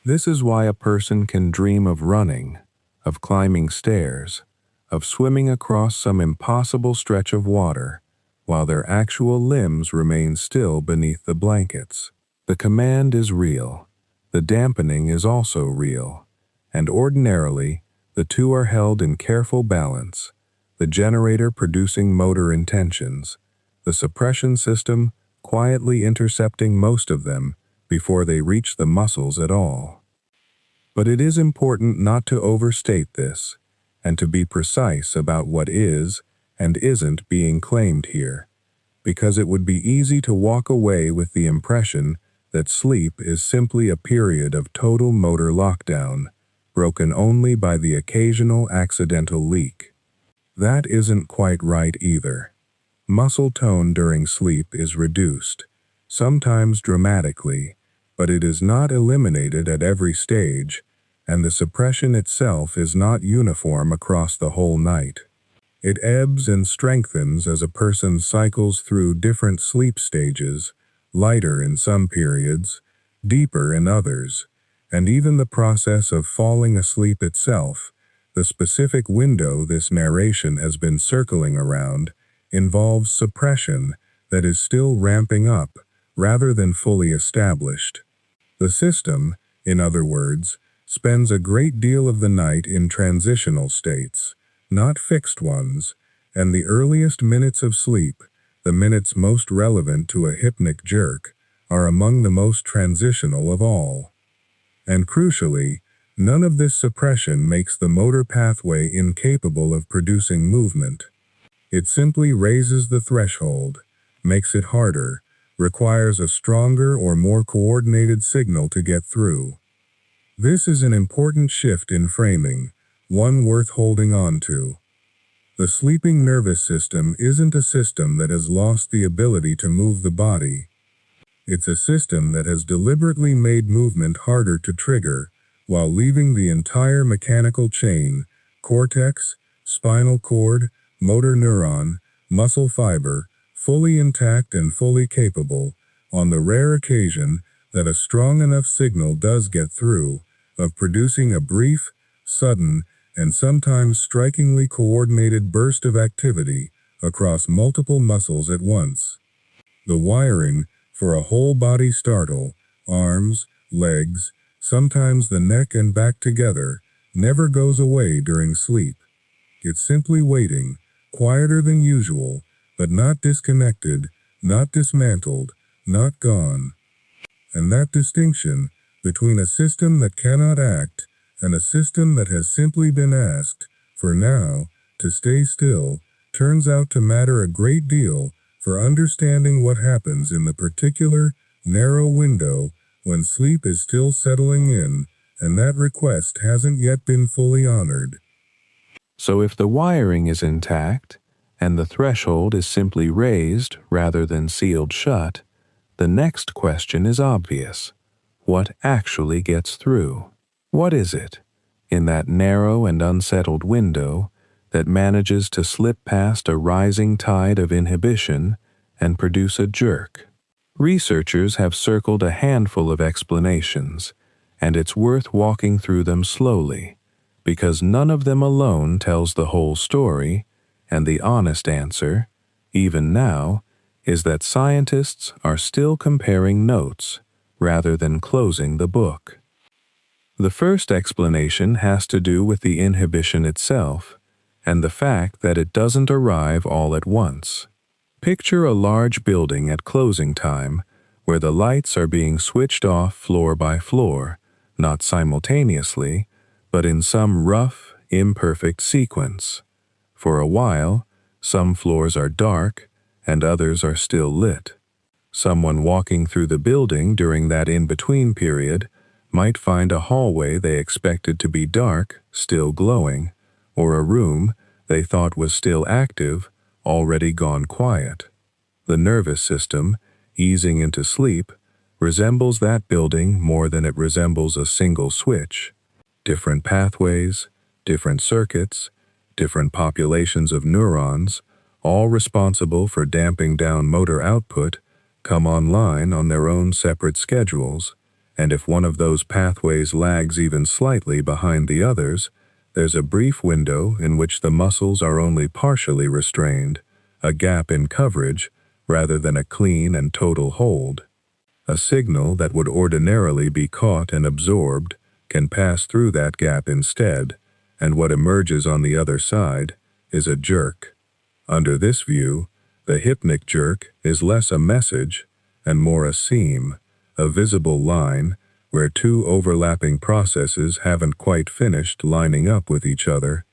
[SPEAKER 1] This is why a person can dream of running, of climbing stairs, of swimming across some impossible stretch of water, while their actual limbs remain still beneath the blankets. The command is real. The dampening is also real, and ordinarily, the two are held in careful balance, the generator producing motor intentions, the suppression system quietly intercepting most of them before they reach the muscles at all. But it is important not to overstate this, and to be precise about what is and isn't being claimed here, because it would be easy to walk away with the impression that sleep is simply a period of total motor lockdown, broken only by the occasional accidental leak. That isn't quite right either. Muscle tone during sleep is reduced, sometimes dramatically, but it is not eliminated at every stage, and the suppression itself is not uniform across the whole night. It ebbs and strengthens as a person cycles through different sleep stages, lighter in some periods, deeper in others, and even the process of falling asleep itself, the specific window this narration has been circling around, involves suppression that is still ramping up rather than fully established. The system, in other words, spends a great deal of the night in transitional states, not fixed ones, and the earliest minutes of sleep, the minutes most relevant to a hypnic jerk, are among the most transitional of all. And crucially, none of this suppression makes the motor pathway incapable of producing movement. It simply raises the threshold, makes it harder, requires a stronger or more coordinated signal to get through. This is an important shift in framing, one worth holding on to. The sleeping nervous system isn't a system that has lost the ability to move the body. It's a system that has deliberately made movement harder to trigger, while leaving the entire mechanical chain, cortex, spinal cord, motor neuron, muscle fiber, fully intact and fully capable, on the rare occasion that a strong enough signal does get through, of producing a brief, sudden, and sometimes strikingly coordinated burst of activity across multiple muscles at once. The wiring for a whole-body startle, arms, legs, sometimes the neck and back together, never goes away during sleep. It's simply waiting, quieter than usual, but not disconnected, not dismantled, not gone. And that distinction between a system that cannot act and a system that has simply been asked, for now, to stay still, turns out to matter a great deal for understanding what happens in the particular, narrow window when sleep is still settling in and that request hasn't yet been fully honored. So if the wiring is intact, and the threshold is simply raised rather than sealed shut, the next question is obvious. What actually gets through? What is it, in that narrow and unsettled window, that manages to slip past a rising tide of inhibition and produce a jerk? Researchers have circled a handful of explanations, and it's worth walking through them slowly, because none of them alone tells the whole story, and the honest answer, even now, is that scientists are still comparing notes rather than closing the book. The first explanation has to do with the inhibition itself, and the fact that it doesn't arrive all at once. Picture a large building at closing time, where the lights are being switched off floor by floor, not simultaneously, but in some rough, imperfect sequence. For a while, some floors are dark, and others are still lit. Someone walking through the building during that in-between period might find a hallway they expected to be dark, still glowing, or a room they thought was still active, already gone quiet. The nervous system, easing into sleep, resembles that building more than it resembles a single switch. Different pathways, different circuits, different populations of neurons, all responsible for damping down motor output, come online on their own separate schedules, and if one of those pathways lags even slightly behind the others, there's a brief window in which the muscles are only partially restrained, a gap in coverage rather than a clean and total hold. A signal that would ordinarily be caught and absorbed can pass through that gap instead, and what emerges on the other side is a jerk. Under this view, the hypnic jerk is less a message and more a seam, a visible line where two overlapping processes haven't quite finished lining up with each other.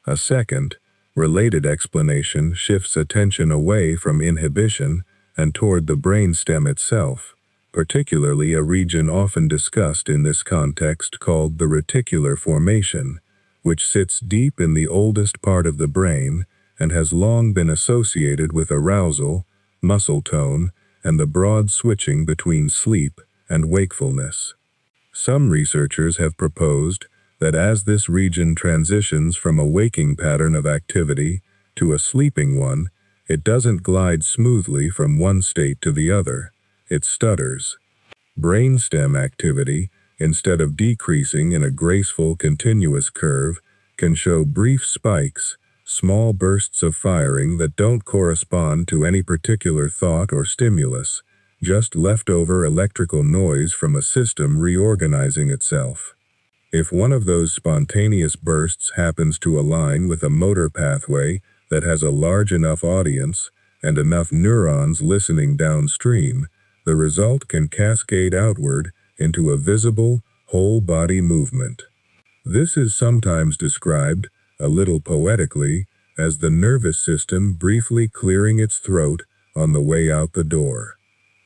[SPEAKER 1] A second, related explanation shifts attention away from inhibition and toward the brainstem itself, particularly a region often discussed in this context called the reticular formation, which sits deep in the oldest part of the brain and has long been associated with arousal, muscle tone, and the broad switching between sleep and wakefulness. Some researchers have proposed that as this region transitions from a waking pattern of activity to a sleeping one, it doesn't glide smoothly from one state to the other. It stutters. Brainstem activity, instead of decreasing in a graceful, continuous curve, can show brief spikes, small bursts of firing that don't correspond to any particular thought or stimulus, just leftover electrical noise from a system reorganizing itself. If one of those spontaneous bursts happens to align with a motor pathway that has a large enough audience and enough neurons listening downstream, the result can cascade outward into a visible, whole-body movement. This is sometimes described, a little poetically, as the nervous system briefly clearing its throat on the way out the door.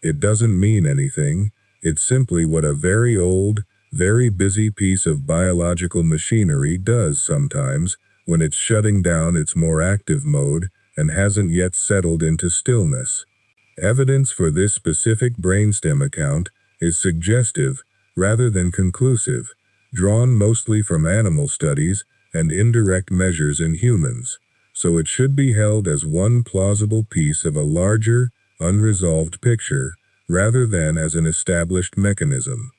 [SPEAKER 1] It doesn't mean anything, it's simply what a very old, very busy piece of biological machinery does sometimes when it's shutting down its more active mode and hasn't yet settled into stillness. Evidence for this specific brainstem account is suggestive rather than conclusive, drawn mostly from animal studies and indirect measures in humans, so it should be held as one plausible piece of a larger, unresolved picture, rather than as an established mechanism.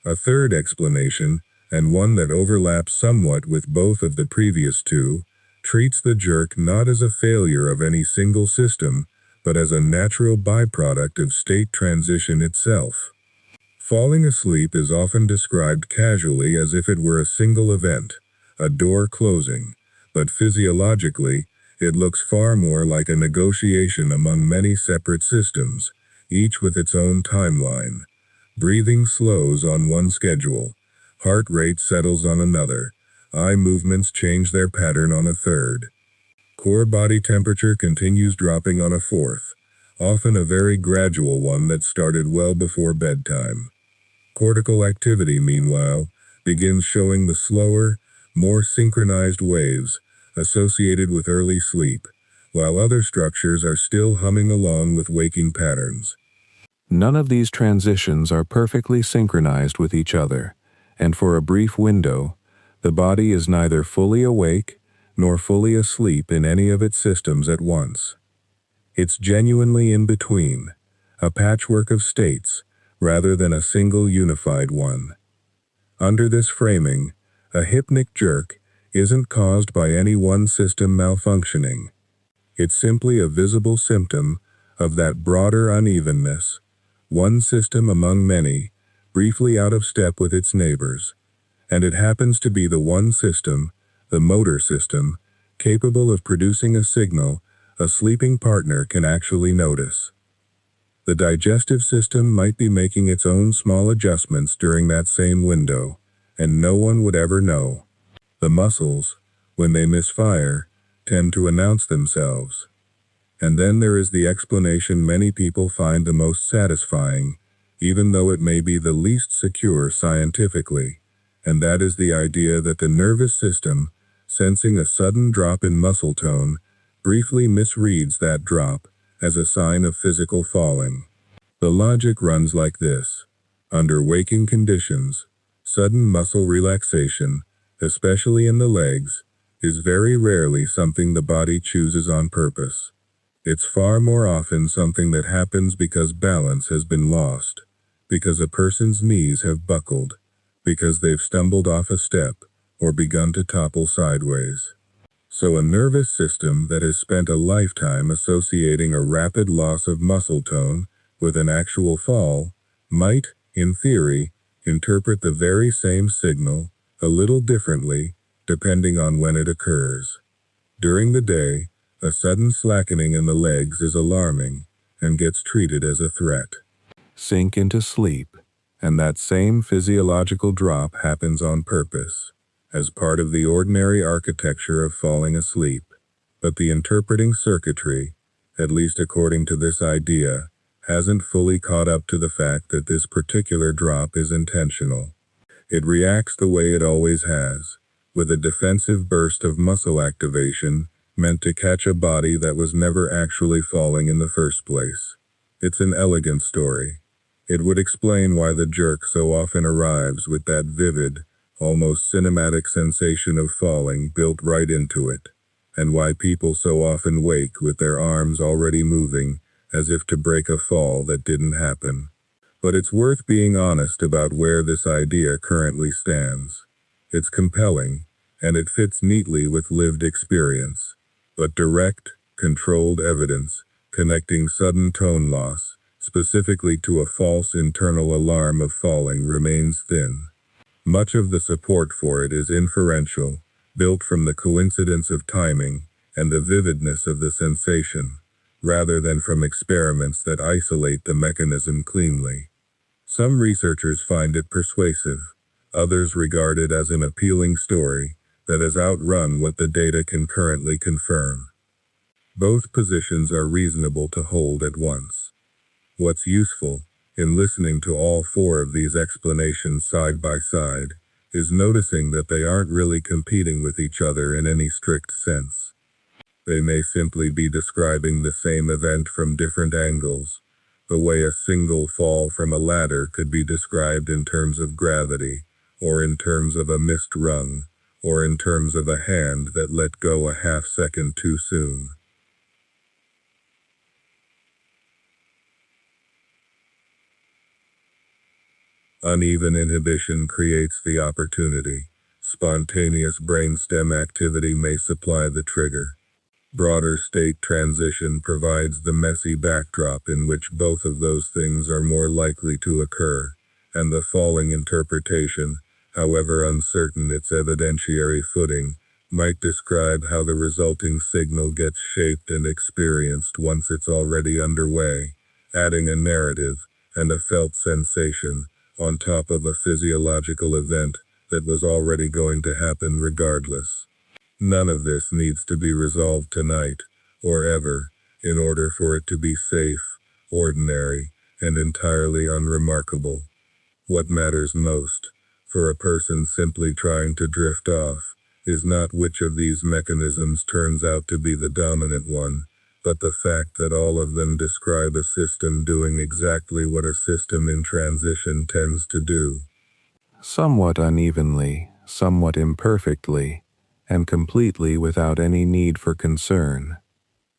[SPEAKER 1] A third explanation, and one that overlaps somewhat with both of the previous two, treats the jerk not as a failure of any single system, but as a natural byproduct of state transition itself. Falling asleep is often described casually as if it were a single event, a door closing, but physiologically, it looks far more like a negotiation among many separate systems, each with its own timeline. Breathing slows on one schedule, heart rate settles on another, eye movements change their pattern on a third. Core body temperature continues dropping on a fourth, often a very gradual one that started well before bedtime. Cortical activity, meanwhile, begins showing the slower, more synchronized waves associated with early sleep, while other structures are still humming along with waking patterns. None of these transitions are perfectly synchronized with each other, and for a brief window, the body is neither fully awake nor fully asleep in any of its systems at once. It's genuinely in between, a patchwork of states, rather than a single unified one. Under this framing, a hypnic jerk isn't caused by any one system malfunctioning. It's simply a visible symptom of that broader unevenness, one system among many, briefly out of step with its neighbors, and it happens to be the one system, the motor system, capable of producing a signal a sleeping partner can actually notice. The digestive system might be making its own small adjustments during that same window, and no one would ever know. The muscles, when they misfire, tend to announce themselves. And then there is the explanation many people find the most satisfying,
[SPEAKER 2] even though it may be the least secure scientifically, and that is the idea that the nervous system, sensing a sudden drop in muscle tone, briefly misreads that drop as a sign of physical falling. The logic runs like this. Under waking conditions, sudden muscle relaxation, especially in the legs, is very rarely something the body chooses on purpose. It's far more often something that happens because balance has been lost, because a person's knees have buckled, because they've stumbled off a step, or begun to topple sideways. So a nervous system that has spent a lifetime associating a rapid loss of muscle tone with an actual fall might, in theory, interpret the very same signal a little differently depending on when it occurs. During the day, a sudden slackening in the legs is alarming and gets treated as a threat.
[SPEAKER 1] Sink into sleep, and that same physiological drop happens on purpose, as part of the ordinary architecture of falling asleep. But the interpreting circuitry, at least according to this idea, hasn't fully caught up to the fact that this particular drop is intentional. It reacts the way it always has, with a defensive burst of muscle activation meant to catch a body that was never actually falling in the first place. It's an elegant story. It would explain why the jerk so often arrives with that vivid, almost cinematic sensation of falling built right into it, and why people so often wake with their arms already moving as if to break a fall that didn't happen. But it's worth being honest about where this idea currently stands. It's compelling, and it fits neatly with lived experience, but direct, controlled evidence connecting sudden tone loss, specifically to a false internal alarm of falling, remains thin. Much of the support for it is inferential, built from the coincidence of timing and the vividness of the sensation, rather than from experiments that isolate the mechanism cleanly. Some researchers find it persuasive, others regard it as an appealing story that has outrun what the data can currently confirm. Both positions are reasonable to hold at once. What's useful, in listening to all four of these explanations side by side, is noticing that they aren't really competing with each other in any strict sense. They may simply be describing the same event from different angles, the way a single fall from a ladder could be described in terms of gravity, or in terms of a missed rung, or in terms of a hand that let go a half second too soon. Uneven inhibition creates the opportunity. Spontaneous brainstem activity may supply the trigger. Broader state transition provides the messy backdrop in which both of those things are more likely to occur, and the falling interpretation, however uncertain its evidentiary footing, might describe how the resulting signal gets shaped and experienced once it's already underway, adding a narrative and a felt sensation on top of a physiological event that was already going to happen regardless. None of this needs to be resolved tonight, or ever, in order for it to be safe, ordinary, and entirely unremarkable. What matters most, for a person simply trying to drift off, is not which of these mechanisms turns out to be the dominant one, but the fact that all of them describe a system doing exactly what a system in transition tends to do. Somewhat unevenly, somewhat imperfectly, and completely without any need for concern.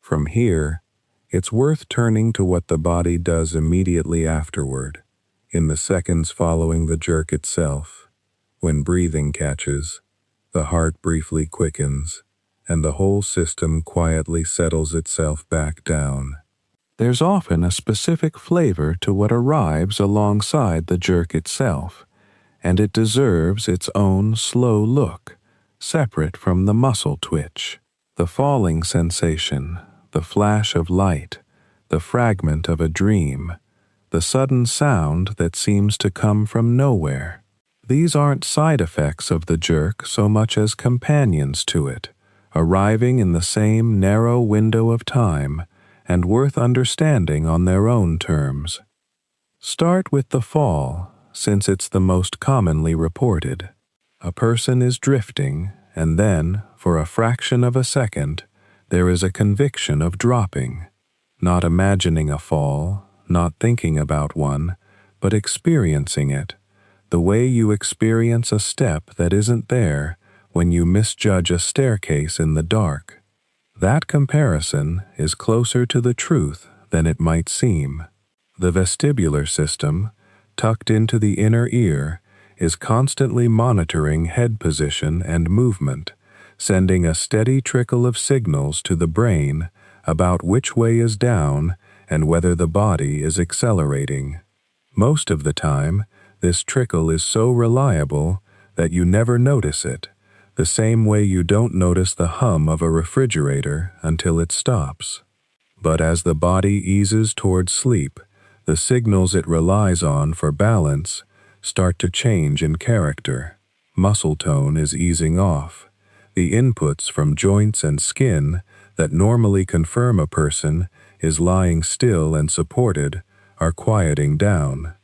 [SPEAKER 1] From here, it's worth turning to what the body does immediately afterward, in the seconds following the jerk itself. When breathing catches, the heart briefly quickens, and the whole system quietly settles itself back down. There's often a specific flavor to what arrives alongside the jerk itself, and it deserves its own slow look, separate from the muscle twitch. The falling sensation, the flash of light, the fragment of a dream, the sudden sound that seems to come from nowhere. These aren't side effects of the jerk so much as companions to it, arriving in the same narrow window of time and worth understanding on their own terms. Start with the fall, since it's the most commonly reported. A person is drifting, and then, for a fraction of a second, there is a conviction of dropping, not imagining a fall, not thinking about one, but experiencing it, the way you experience a step that isn't there when you misjudge a staircase in the dark. That comparison is closer to the truth than it might seem. The vestibular system, tucked into the inner ear, is constantly monitoring head position and movement, sending a steady trickle of signals to the brain about which way is down and whether the body is accelerating. Most of the time, this trickle is so reliable that you never notice it, the same way you don't notice the hum of a refrigerator until it stops. But as the body eases towards sleep, the signals it relies on for balance start to change in character. Muscle tone is easing off. The inputs from joints and skin that normally confirm a person is lying still and supported are quieting down.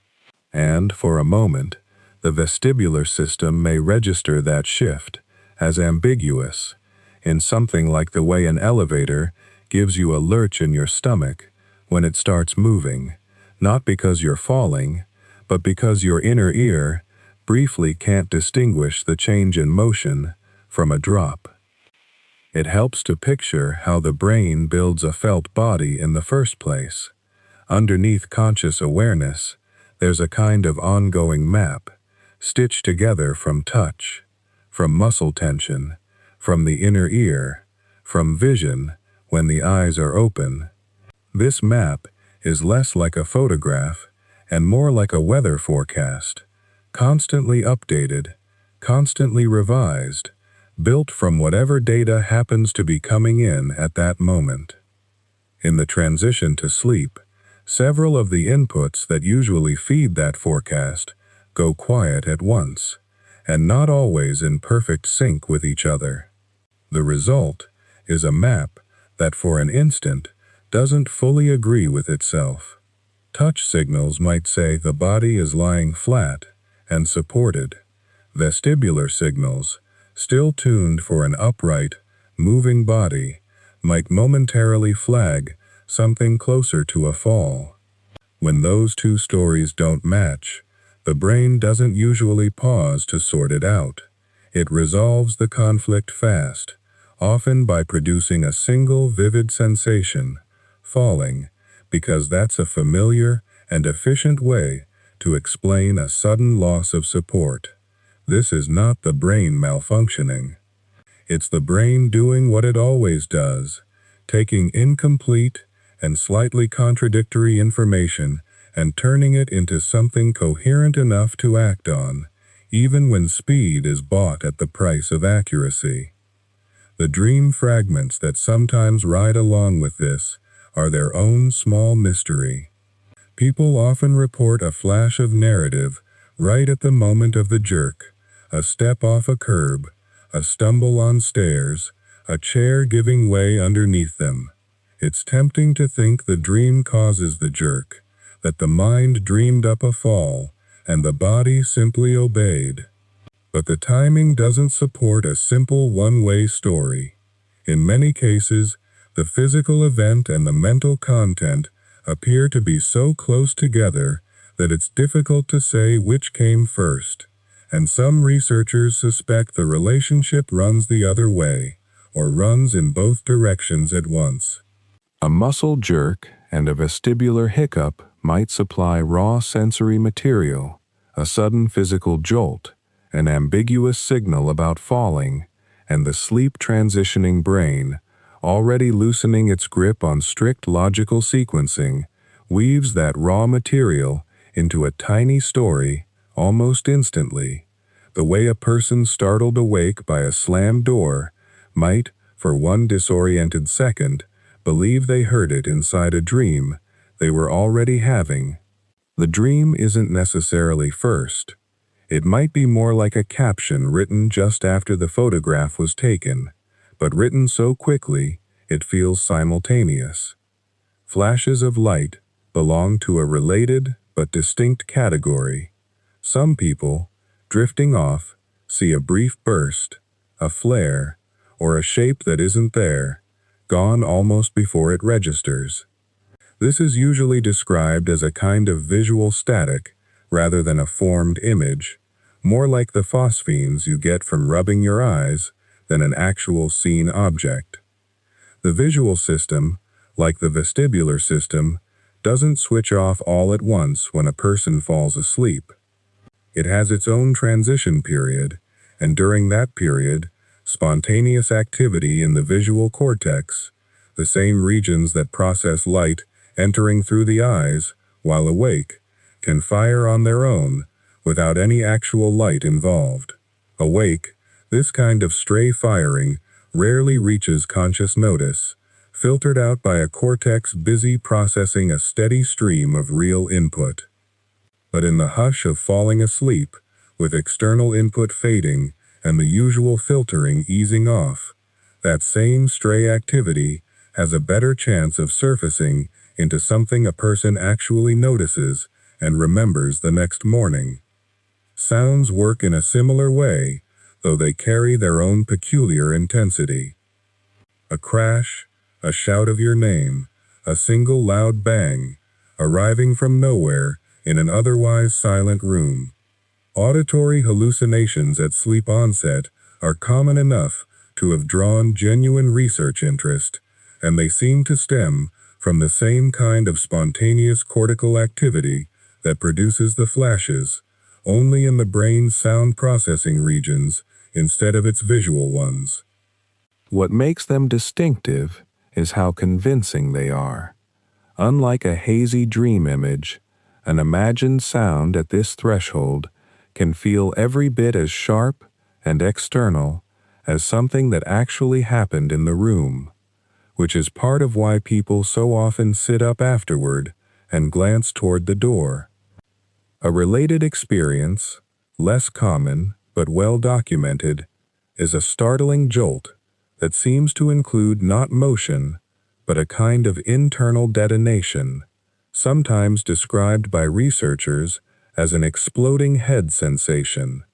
[SPEAKER 1] And, for a moment, the vestibular system may register that shift as ambiguous, in something like the way an elevator gives you a lurch in your stomach when it starts moving, not because you're falling, but because your inner ear briefly can't distinguish the change in motion from a drop. It helps to picture how the brain builds a felt body in the first place. Underneath conscious awareness, there's a kind of ongoing map, stitched together from touch, from muscle tension, from the inner ear, from vision when the eyes are open. This map is less like a photograph and more like a weather forecast, constantly updated, constantly revised, built from whatever data happens to be coming in at that moment. In the transition to sleep, several of the inputs that usually feed that forecast go quiet at once, and not always in perfect sync with each other. The result is a map that for an instant doesn't fully agree with itself. Touch signals might say the body is lying flat and supported. Vestibular signals, still tuned for an upright, moving body, might momentarily flag something closer to a fall. When those two stories don't match, the brain doesn't usually pause to sort it out. It resolves the conflict fast, often by producing a single vivid sensation, falling, because that's a familiar and efficient way to explain a sudden loss of support. This is not the brain malfunctioning. It's the brain doing what it always does, taking incomplete and slightly contradictory information and turning it into something coherent enough to act on, even when speed is bought at the price of accuracy. The dream fragments that sometimes ride along with this are their own small mystery. People often report a flash of narrative right at the moment of the jerk, a step off a curb, a stumble on stairs, a chair giving way underneath them. It's tempting to think the dream causes the jerk, that the mind dreamed up a fall, and the body simply obeyed. But the timing doesn't support a simple one-way story. In many cases, the physical event and the mental content appear to be so close together that it's difficult to say which came first, and some researchers suspect the relationship runs the other way, or runs in both directions at once. A muscle jerk and a vestibular hiccup might supply raw sensory material, a sudden physical jolt, an ambiguous signal about falling, and the sleep-transitioning brain, already loosening its grip on strict logical sequencing, weaves that raw material into a tiny story almost instantly. The way a person startled awake by a slammed door might, for one disoriented second, believe they heard it inside a dream they were already having. The dream isn't necessarily first. It might be more like a caption written just after the photograph was taken, but written so quickly it feels simultaneous. Flashes of light belong to a related, but distinct category. Some people, drifting off, see a brief burst, a flare, or a shape that isn't there, gone almost before it registers. This is usually described as a kind of visual static rather than a formed image, more like the phosphenes you get from rubbing your eyes than an actual seen object. The visual system, like the vestibular system, doesn't switch off all at once when a person falls asleep. It has its own transition period, and during that period, spontaneous activity in the visual cortex, the same regions that process light entering through the eyes while awake, can fire on their own without any actual light involved. Awake, this kind of stray firing rarely reaches conscious notice, filtered out by a cortex busy processing a steady stream of real input. But in the hush of falling asleep, with external input fading and the usual filtering easing off, that same stray activity has a better chance of surfacing into something a person actually notices and remembers the next morning. Sounds work in a similar way, though they carry their own peculiar intensity. A crash, a shout of your name, a single loud bang, arriving from nowhere in an otherwise silent room. Auditory hallucinations at sleep onset are common enough to have drawn genuine research interest, and they seem to stem from the same kind of spontaneous cortical activity that produces the flashes, only in the brain's sound processing regions instead of its visual ones. What makes them distinctive is how convincing they are. Unlike a hazy dream image, an imagined sound at this threshold can feel every bit as sharp and external as something that actually happened in the room, which is part of why people so often sit up afterward and glance toward the door. A related experience, less common but well documented, is a startling jolt that seems to include not motion, but a kind of internal detonation, sometimes described by researchers as an exploding head sensation,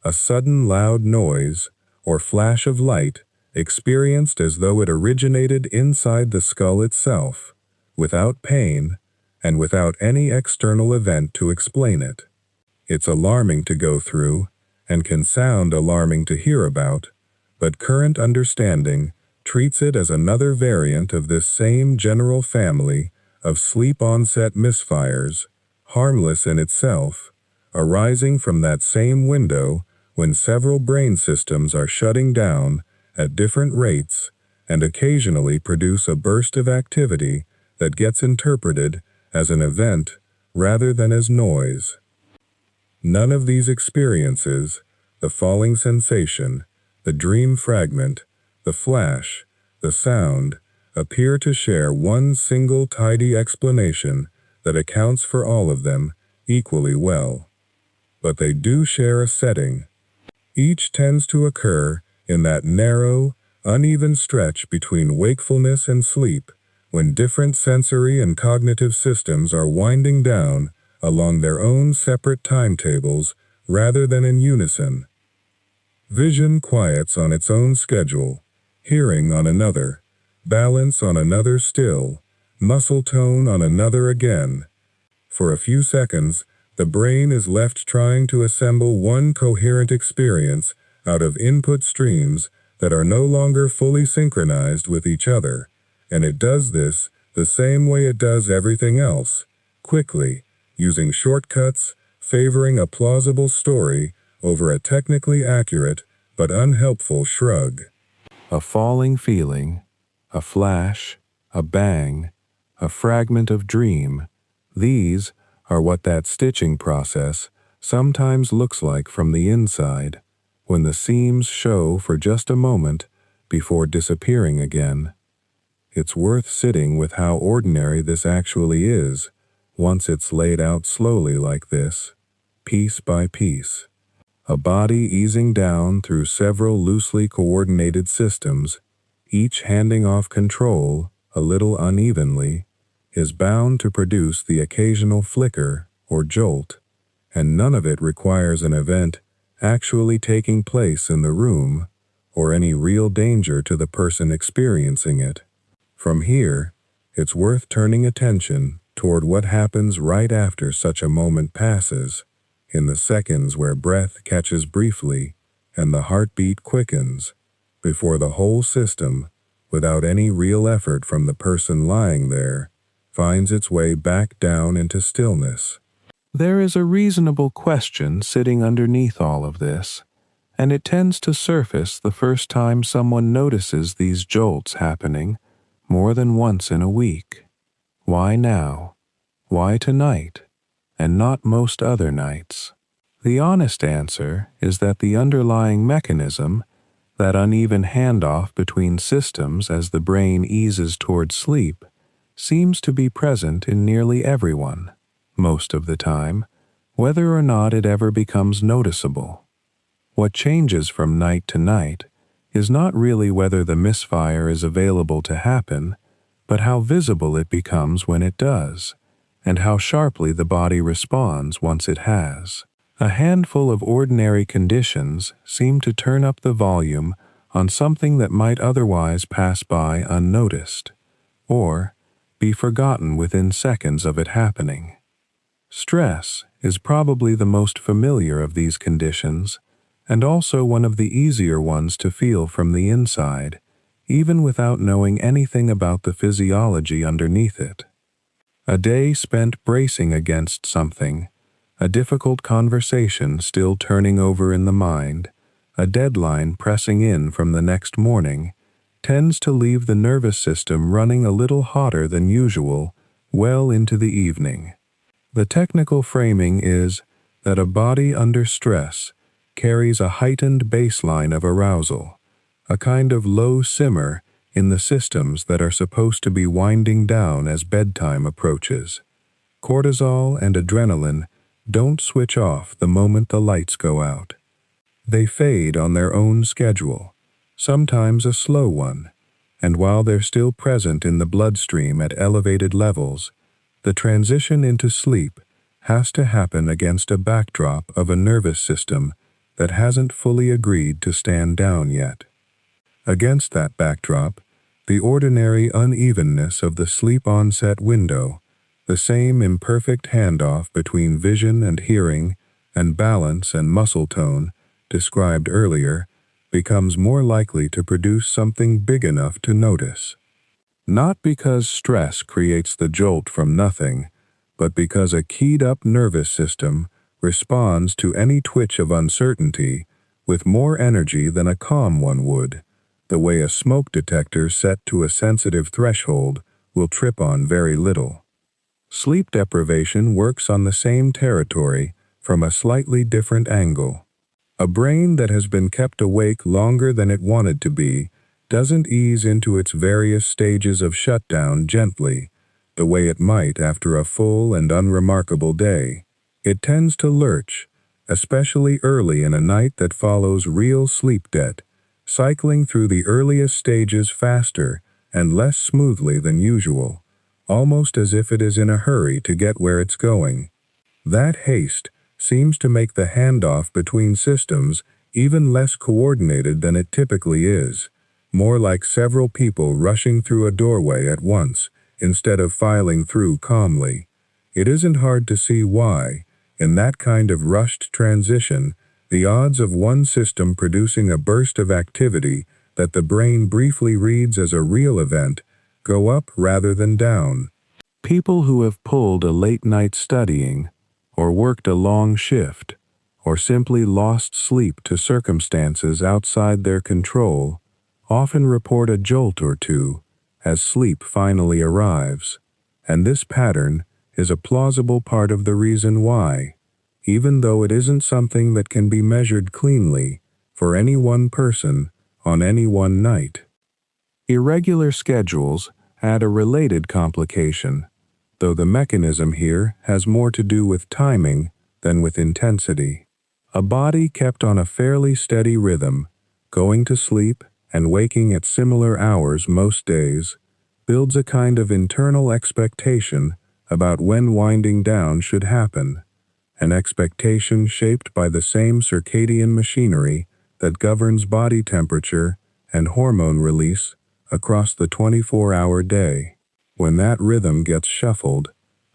[SPEAKER 1] a sudden loud noise or flash of light experienced as though it originated inside the skull itself, without pain and without any external event to explain it. It's alarming to go through and can sound alarming to hear about, but current understanding treats it as another variant of this same general family of sleep-onset misfires, harmless in itself, arising from that same window when several brain systems are shutting down at different rates and occasionally produce a burst of activity that gets interpreted as an event rather than as noise. None of these experiences, the falling sensation, the dream fragment, the flash, the sound, appear to share one single tidy explanation that accounts for all of them equally well. But they do share a setting. Each tends to occur in that narrow, uneven stretch between wakefulness and sleep, when different sensory and cognitive systems are winding down along their own separate timetables rather than in unison. Vision quiets on its own schedule, hearing on another, balance on another still, muscle tone on another again. For a few seconds, the brain is left trying to assemble one coherent experience out of input streams that are no longer fully synchronized with each other, and it does this the same way it does everything else, quickly, using shortcuts, favoring a plausible story over a technically accurate but unhelpful shrug. A falling feeling, a flash, a bang, a fragment of dream, these are what that stitching process sometimes looks like from the inside, when the seams show for just a moment before disappearing again. It's worth sitting with how ordinary this actually is, once it's laid out slowly like this, piece by piece. A body easing down through several loosely coordinated systems, each handing off control a little unevenly, is bound to produce the occasional flicker or jolt, and none of it requires an event actually taking place in the room or any real danger to the person experiencing it. From here, it's worth turning attention toward what happens right after such a moment passes, in the seconds where breath catches briefly and the heartbeat quickens, before the whole system, without any real effort from the person lying there, finds its way back down into stillness. There is a reasonable question sitting underneath all of this, and it tends to surface the first time someone notices these jolts happening more than once in a week. Why now? Why tonight, and not most other nights? The honest answer is that the underlying mechanism, that uneven handoff between systems as the brain eases toward sleep, seems to be present in nearly everyone, most of the time, whether or not it ever becomes noticeable. What changes from night to night is not really whether the misfire is available to happen, but how visible it becomes when it does, and how sharply the body responds once it has. A handful of ordinary conditions seem to turn up the volume on something that might otherwise pass by unnoticed, or be forgotten within seconds of it happening. Stress is probably the most familiar of these conditions, and also one of the easier ones to feel from the inside, even without knowing anything about the physiology underneath it. A day spent bracing against something, a difficult conversation still turning over in the mind, a deadline pressing in from the next morning, tends to leave the nervous system running a little hotter than usual well into the evening. The technical framing is that a body under stress carries a heightened baseline of arousal, a kind of low simmer in the systems that are supposed to be winding down as bedtime approaches. Cortisol and adrenaline don't switch off the moment the lights go out. They fade on their own schedule, sometimes a slow one, and while they're still present in the bloodstream at elevated levels, the transition into sleep has to happen against a backdrop of a nervous system that hasn't fully agreed to stand down yet. Against that backdrop, the ordinary unevenness of the sleep onset window, the same imperfect handoff between vision and hearing and balance and muscle tone described earlier, becomes more likely to produce something big enough to notice. Not because stress creates the jolt from nothing, but because a keyed-up nervous system responds to any twitch of uncertainty with more energy than a calm one would, the way a smoke detector set to a sensitive threshold will trip on very little. Sleep deprivation works on the same territory from a slightly different angle. A brain that has been kept awake longer than it wanted to be doesn't ease into its various stages of shutdown gently, the way it might after a full and unremarkable day. It tends to lurch, especially early in a night that follows real sleep debt, cycling through the earliest stages faster and less smoothly than usual, almost as if it is in a hurry to get where it's going. That haste seems to make the handoff between systems even less coordinated than it typically is, more like several people rushing through a doorway at once instead of filing through calmly. It isn't hard to see why, in that kind of rushed transition, the odds of one system producing a burst of activity that the brain briefly reads as a real event go up rather than down. People who have pulled a late night studying, or worked a long shift, or simply lost sleep to circumstances outside their control, often report a jolt or two as sleep finally arrives, and this pattern is a plausible part of the reason why, even though it isn't something that can be measured cleanly for any one person on any one night. Irregular schedules add a related complication, though the mechanism here has more to do with timing than with intensity. A body kept on a fairly steady rhythm, going to sleep and waking at similar hours most days, builds a kind of internal expectation about when winding down should happen, an expectation shaped by the same circadian machinery that governs body temperature and hormone release across the 24-hour day. When that rhythm gets shuffled,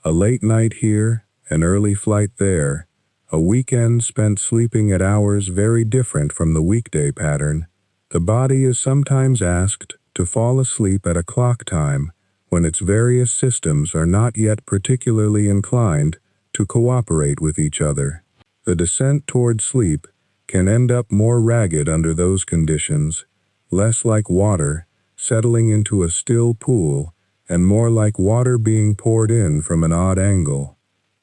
[SPEAKER 1] a late night here, an early flight there, a weekend spent sleeping at hours very different from the weekday pattern, the body is sometimes asked to fall asleep at a clock time when its various systems are not yet particularly inclined to cooperate with each other. The descent toward sleep can end up more ragged under those conditions, less like water settling into a still pool, and more like water being poured in from an odd angle.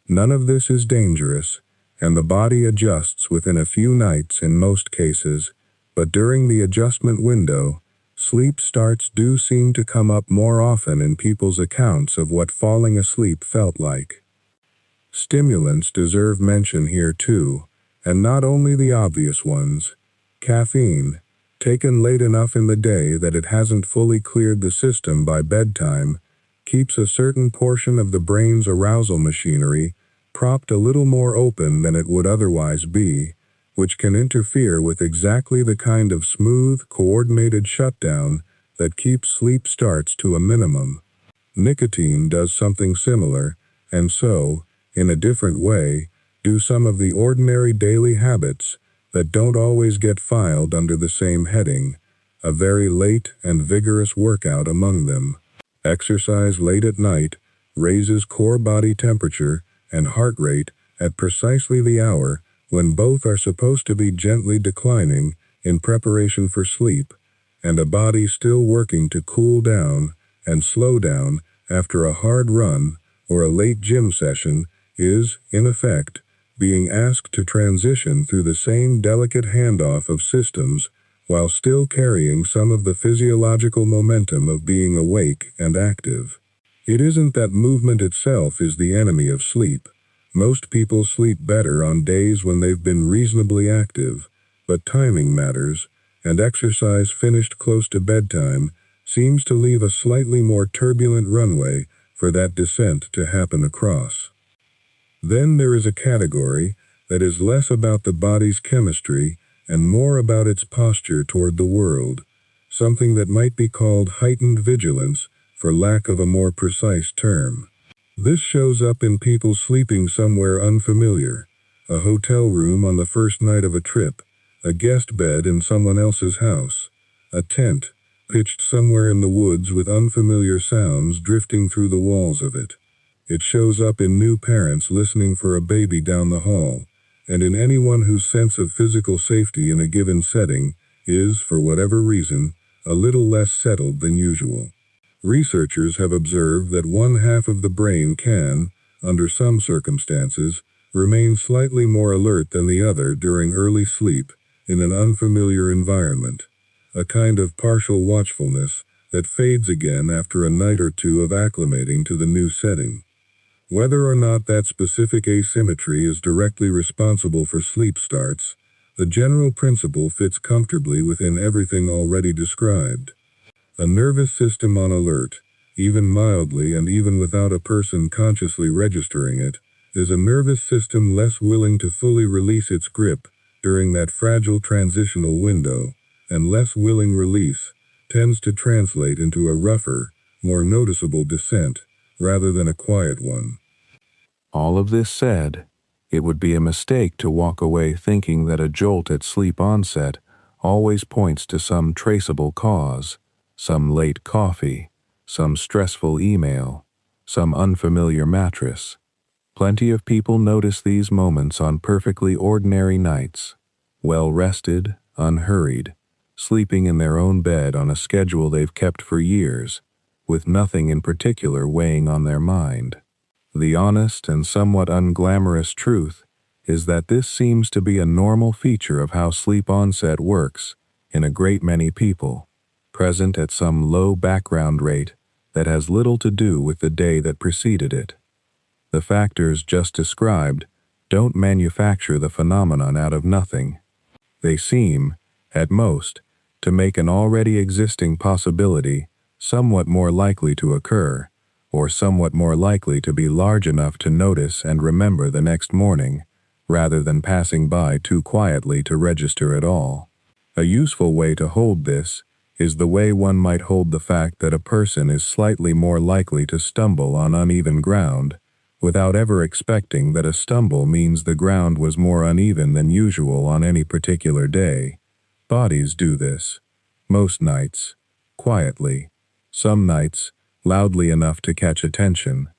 [SPEAKER 1] None of this is dangerous, and the body adjusts within a few nights in most cases, but during the adjustment window, sleep starts do seem to come up more often in people's accounts of what falling asleep felt like. Stimulants deserve mention here too, and not only the obvious ones. Caffeine, taken late enough in the day that it hasn't fully cleared the system by bedtime, keeps a certain portion of the brain's arousal machinery propped a little more open than it would otherwise be, which can interfere with exactly the kind of smooth, coordinated shutdown that keeps sleep starts to a minimum. Nicotine does something similar, and so, in a different way, do some of the ordinary daily habits that don't always get filed under the same heading, a very late and vigorous workout among them. Exercise late at night raises core body temperature and heart rate at precisely the hour when both are supposed to be gently declining in preparation for sleep, and a body still working to cool down and slow down after a hard run or a late gym session is, in effect, being asked to transition through the same delicate handoff of systems while still carrying some of the physiological momentum of being awake and active. It isn't that movement itself is the enemy of sleep. Most people sleep better on days when they've been reasonably active, but timing matters, and exercise finished close to bedtime seems to leave a slightly more turbulent runway for that descent to happen across. Then there is a category that is less about the body's chemistry and more about its posture toward the world, something that might be called heightened vigilance for lack of a more precise term. This shows up in people sleeping somewhere unfamiliar, a hotel room on the first night of a trip, a guest bed in someone else's house, a tent pitched somewhere in the woods with unfamiliar sounds drifting through the walls of it. It shows up in new parents listening for a baby down the hall, and in anyone whose sense of physical safety in a given setting is, for whatever reason, a little less settled than usual. Researchers have observed that one half of the brain can, under some circumstances, remain slightly more alert than the other during early sleep in an unfamiliar environment, a kind of partial watchfulness that fades again after a night or two of acclimating to the new setting. Whether or not that specific asymmetry is directly responsible for sleep starts, the general principle fits comfortably within everything already described. A nervous system on alert, even mildly and even without a person consciously registering it, is a nervous system less willing to fully release its grip during that fragile transitional window, and less willing release tends to translate into a rougher, more noticeable descent, rather than a quiet one. All of this said, it would be a mistake to walk away thinking that a jolt at sleep onset always points to some traceable cause, some late coffee, some stressful email, some unfamiliar mattress. Plenty of people notice these moments on perfectly ordinary nights, well-rested, unhurried, sleeping in their own bed on a schedule they've kept for years, with nothing in particular weighing on their mind. The honest and somewhat unglamorous truth is that this seems to be a normal feature of how sleep onset works in a great many people, present at some low background rate that has little to do with the day that preceded it. The factors just described don't manufacture the phenomenon out of nothing. They seem, at most, to make an already existing possibility somewhat more likely to occur, or somewhat more likely to be large enough to notice and remember the next morning, rather than passing by too quietly to register at all. A useful way to hold this is the way one might hold the fact that a person is slightly more likely to stumble on uneven ground, without ever expecting that a stumble means the ground was more uneven than usual on any particular day. Bodies do this. Most nights, quietly. Some nights, loudly enough to catch attention.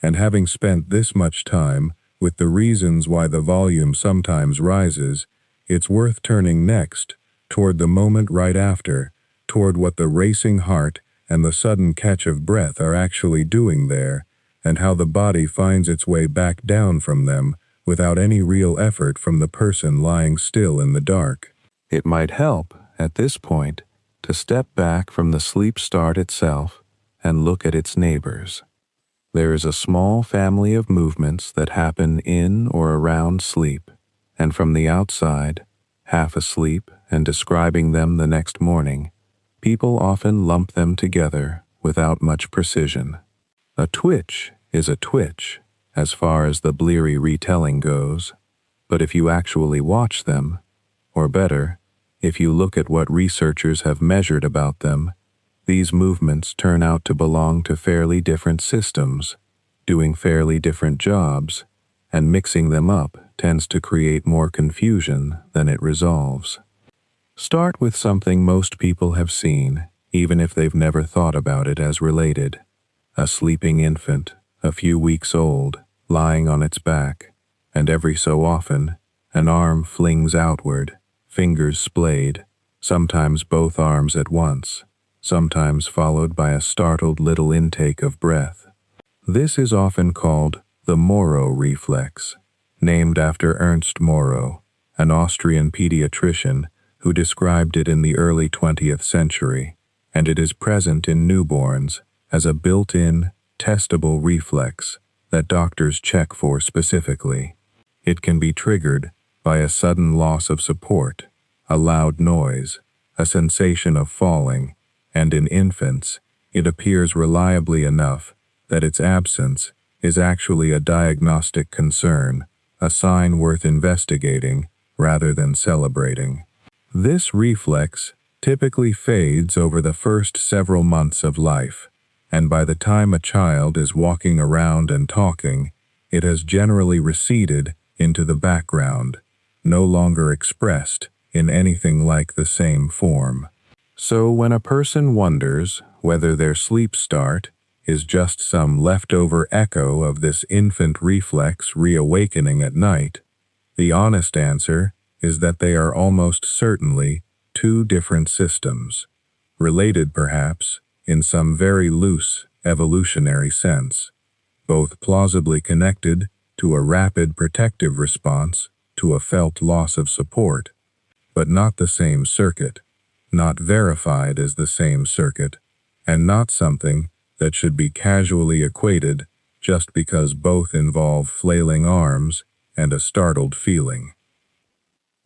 [SPEAKER 1] And having spent this much time with the reasons why the volume sometimes rises, it's worth turning next toward the moment right after, toward what the racing heart and the sudden catch of breath are actually doing there, and how the body finds its way back down from them without any real effort from the person lying still in the dark. It might help, at this point, to step back from the sleep start itself and look at its neighbors. There is a small family of movements that happen in or around sleep, and from the outside, half asleep and describing them the next morning, people often lump them together without much precision. A twitch is a twitch, as far as the bleary retelling goes, but if you actually watch them, or better, if you look at what researchers have measured about them, these movements turn out to belong to fairly different systems, doing fairly different jobs, and mixing them up tends to create more confusion than it resolves. Start with something most people have seen, even if they've never thought about it as related. A sleeping infant, a few weeks old, lying on its back, and every so often, an arm flings outward, fingers splayed, sometimes both arms at once, sometimes followed by a startled little intake of breath. This is often called the Moro reflex, named after Ernst Moro, an Austrian pediatrician who described it in the early 20th century, and it is present in newborns as a built-in, testable reflex that doctors check for specifically. It can be triggered by a sudden loss of support, a loud noise, a sensation of falling, and in infants, it appears reliably enough that its absence is actually a diagnostic concern, a sign worth investigating rather than celebrating. This reflex typically fades over the first several months of life, and by the time a child is walking around and talking, it has generally receded into the background, no longer expressed in anything like the same form. So when a person wonders whether their sleep start is just some leftover echo of this infant reflex reawakening at night, the honest answer is that they are almost certainly two different systems, related perhaps in some very loose evolutionary sense, both plausibly connected to a rapid protective response to a felt loss of support, but not the same circuit, not verified as the same circuit, and not something that should be casually equated just because both involve flailing arms and a startled feeling.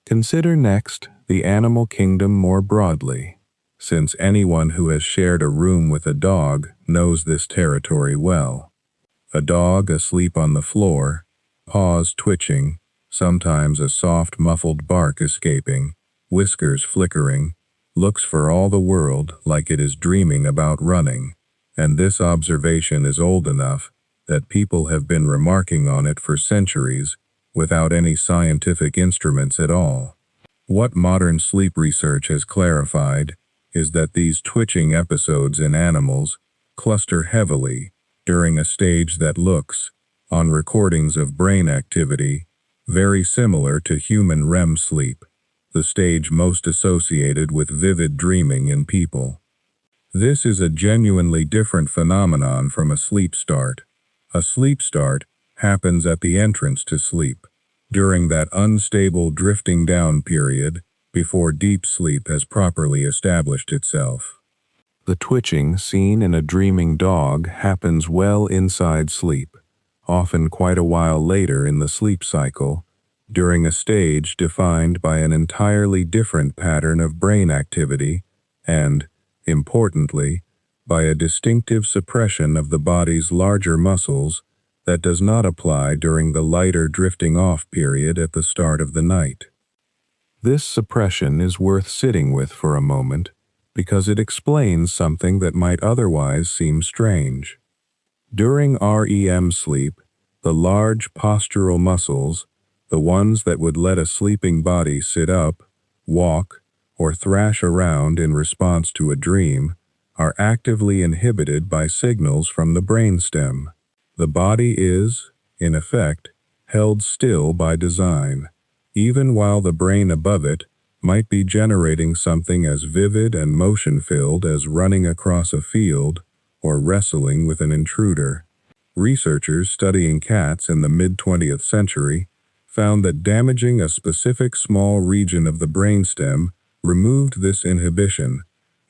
[SPEAKER 1] Consider next the animal kingdom more broadly, since anyone who has shared a room with a dog knows this territory well. A dog asleep on the floor, paws twitching, sometimes a soft muffled bark escaping, whiskers flickering, looks for all the world like it is dreaming about running, and this observation is old enough that people have been remarking on it for centuries without any scientific instruments at all. What modern sleep research has clarified is that these twitching episodes in animals cluster heavily during a stage that looks, on recordings of brain activity, very similar to human REM sleep, the stage most associated with vivid dreaming in people. This is a genuinely different phenomenon from a sleep start. A sleep start happens at the entrance to sleep, during that unstable drifting down period before deep sleep has properly established itself. The twitching seen in a dreaming dog happens well inside sleep, often quite a while later in the sleep cycle, during a stage defined by an entirely different pattern of brain activity and, importantly, by a distinctive suppression of the body's larger muscles that does not apply during the lighter drifting off period at the start of the night. This suppression is worth sitting with for a moment because it explains something that might otherwise seem strange. During REM sleep, the large postural muscles, the ones that would let a sleeping body sit up, walk, or thrash around in response to a dream, are actively inhibited by signals from the brainstem. The body is, in effect, held still by design, even while the brain above it might be generating something as vivid and motion-filled as running across a field or wrestling with an intruder. Researchers studying cats in the mid-20th century found that damaging a specific small region of the brainstem removed this inhibition,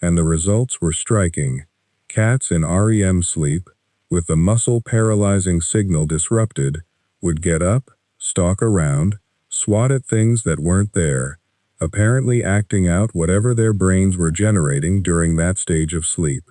[SPEAKER 1] and the results were striking. Cats in REM sleep, with the muscle-paralyzing signal disrupted, would get up, stalk around, swat at things that weren't there, apparently acting out whatever their brains were generating during that stage of sleep.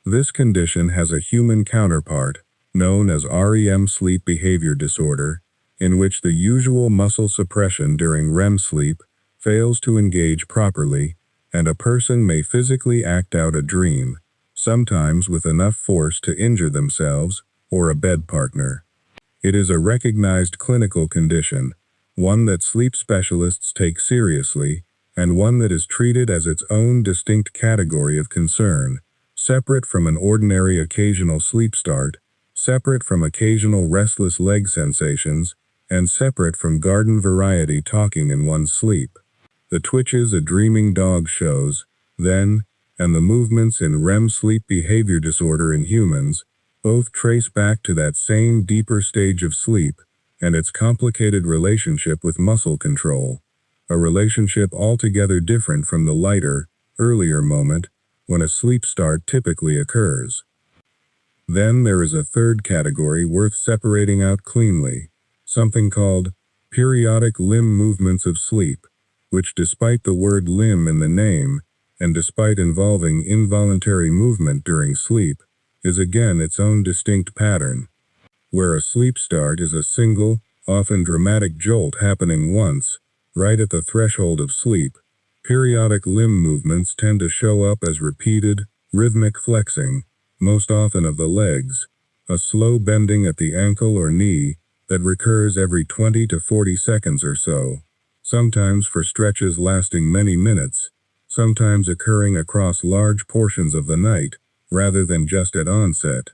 [SPEAKER 1] This condition has a human counterpart, known as REM sleep behavior disorder, in which the usual muscle suppression during REM sleep fails to engage properly, and a person may physically act out a dream, sometimes with enough force to injure themselves or a bed partner. It is a recognized clinical condition, one that sleep specialists take seriously, and one that is treated as its own distinct category of concern, separate from an ordinary occasional sleep start, separate from occasional restless leg sensations, and separate from garden variety talking in one's sleep. The twitches a dreaming dog shows, then, and the movements in REM sleep behavior disorder in humans, both trace back to that same deeper stage of sleep and its complicated relationship with muscle control, a relationship altogether different from the lighter, earlier moment when a sleep start typically occurs. Then there is a third category worth separating out cleanly, something called periodic limb movements of sleep, which despite the word limb in the name, and despite involving involuntary movement during sleep, is again its own distinct pattern. Where a sleep start is a single, often dramatic jolt happening once, right at the threshold of sleep, periodic limb movements tend to show up as repeated, rhythmic flexing, most often of the legs, a slow bending at the ankle or knee that recurs every 20 to 40 seconds or so, sometimes for stretches lasting many minutes, sometimes occurring across large portions of the night, rather than just at onset.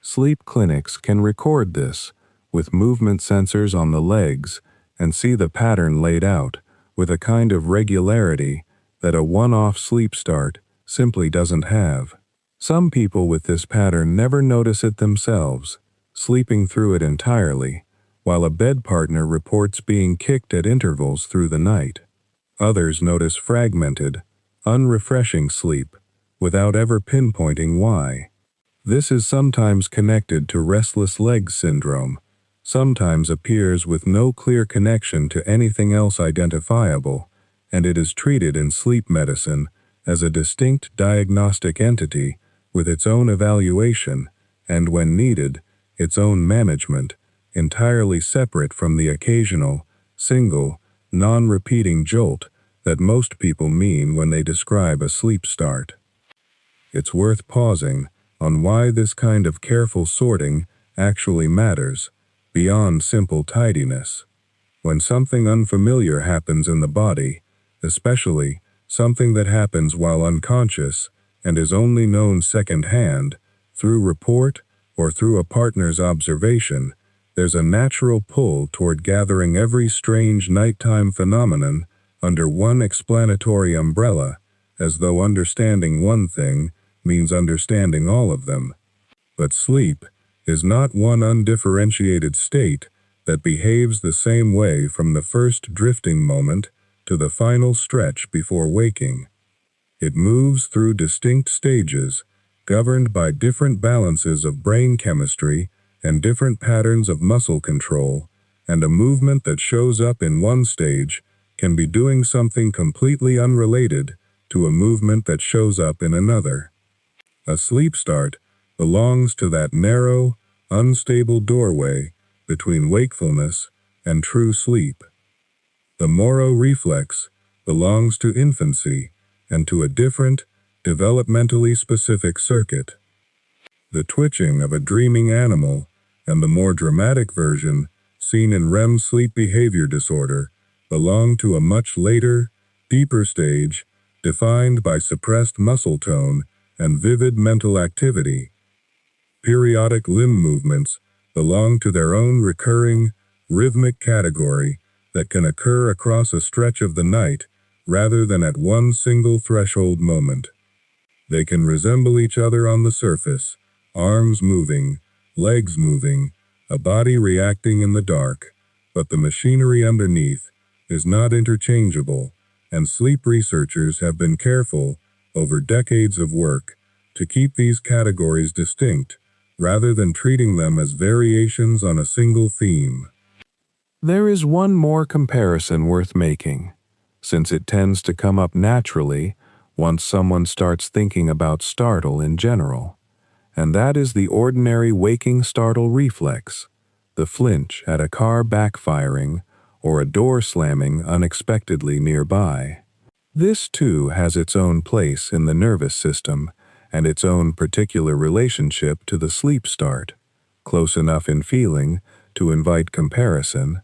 [SPEAKER 1] Sleep clinics can record this with movement sensors on the legs and see the pattern laid out with a kind of regularity that a one-off sleep start simply doesn't have. Some people with this pattern never notice it themselves, sleeping through it entirely, while a bed partner reports being kicked at intervals through the night. Others notice fragmented, unrefreshing sleep without ever pinpointing why. This is sometimes connected to restless legs syndrome, sometimes appears with no clear connection to anything else identifiable, and it is treated in sleep medicine as a distinct diagnostic entity with its own evaluation and, when needed, its own management, entirely separate from the occasional, single, non-repeating jolt that most people mean when they describe a sleep start. It's worth pausing on why this kind of careful sorting actually matters, beyond simple tidiness. When something unfamiliar happens in the body, especially something that happens while unconscious and is only known secondhand, through report or through a partner's observation, there's a natural pull toward gathering every strange nighttime phenomenon under one explanatory umbrella, as though understanding one thing means understanding all of them. But sleep is not one undifferentiated state that behaves the same way from the first drifting moment to the final stretch before waking. It moves through distinct stages, governed by different balances of brain chemistry and different patterns of muscle control, and a movement that shows up in one stage can be doing something completely unrelated to a movement that shows up in another.
[SPEAKER 2] A sleep start belongs to that narrow, unstable doorway between wakefulness and true sleep. The Moro reflex belongs to infancy and to a different, developmentally specific circuit. The twitching of a dreaming animal and the more dramatic version, seen in REM sleep behavior disorder, belong to a much later, deeper stage, defined by suppressed muscle tone and vivid mental activity. Periodic limb movements belong to their own recurring, rhythmic category that can occur across a stretch of the night rather than at one single threshold moment. They can resemble each other on the surface, arms moving, legs moving, a body reacting in the dark, but the machinery underneath is not interchangeable, and sleep researchers have been careful, over decades of work, to keep these categories distinct, rather than treating them as variations on a single theme.
[SPEAKER 1] There is one more comparison worth making, since it tends to come up naturally once someone starts thinking about startle in general, and that is the ordinary waking startle reflex, the flinch at a car backfiring or a door slamming unexpectedly nearby. This too has its own place in the nervous system and its own particular relationship to the sleep start, close enough in feeling to invite comparison,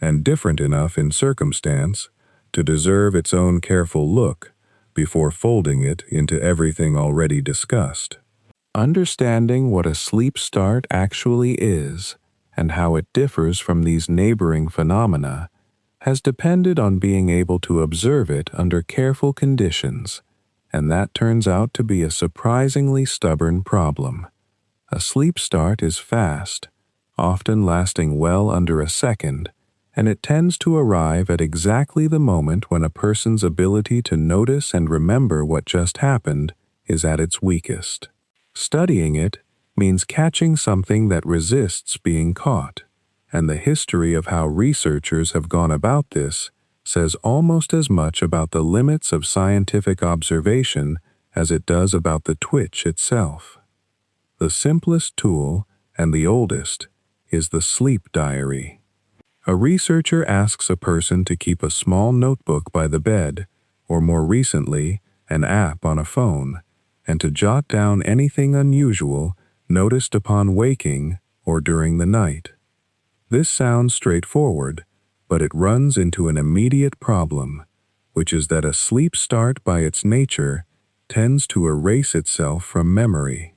[SPEAKER 1] and different enough in circumstance to deserve its own careful look before folding it into everything already discussed. Understanding what a sleep start actually is and how it differs from these neighboring phenomena has depended on being able to observe it under careful conditions, and that turns out to be a surprisingly stubborn problem. A sleep start is fast, often lasting well under a second, and it tends to arrive at exactly the moment when a person's ability to notice and remember what just happened is at its weakest. Studying it means catching something that resists being caught, and the history of how researchers have gone about this says almost as much about the limits of scientific observation as it does about the twitch itself. The simplest tool, and the oldest, is the sleep diary. A researcher asks a person to keep a small notebook by the bed, or more recently, an app on a phone, and to jot down anything unusual noticed upon waking or during the night. This sounds straightforward, but it runs into an immediate problem, which is that a sleep start by its nature tends to erase itself from memory.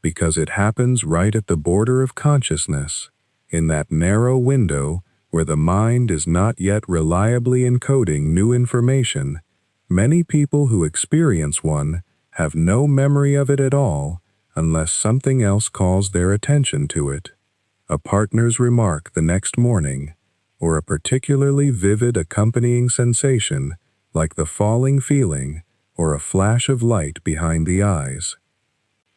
[SPEAKER 1] Because it happens right at the border of consciousness, in that narrow window where the mind is not yet reliably encoding new information, many people who experience one have no memory of it at all unless something else calls their attention to it. A partner's remark the next morning, or a particularly vivid accompanying sensation like the falling feeling or a flash of light behind the eyes.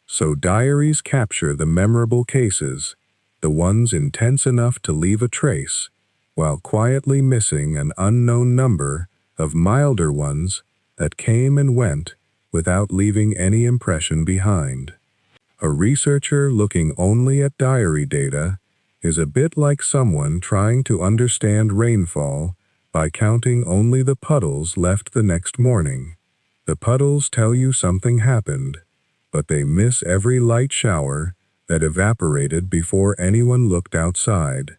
[SPEAKER 1] So diaries capture the memorable cases, the ones intense enough to leave a trace, while quietly missing an unknown number of milder ones that came and went without leaving any impression behind. A researcher looking only at diary data is a bit like someone trying to understand rainfall by counting only the puddles left the next morning. The puddles tell you something happened, but they miss every light shower that evaporated before anyone looked outside.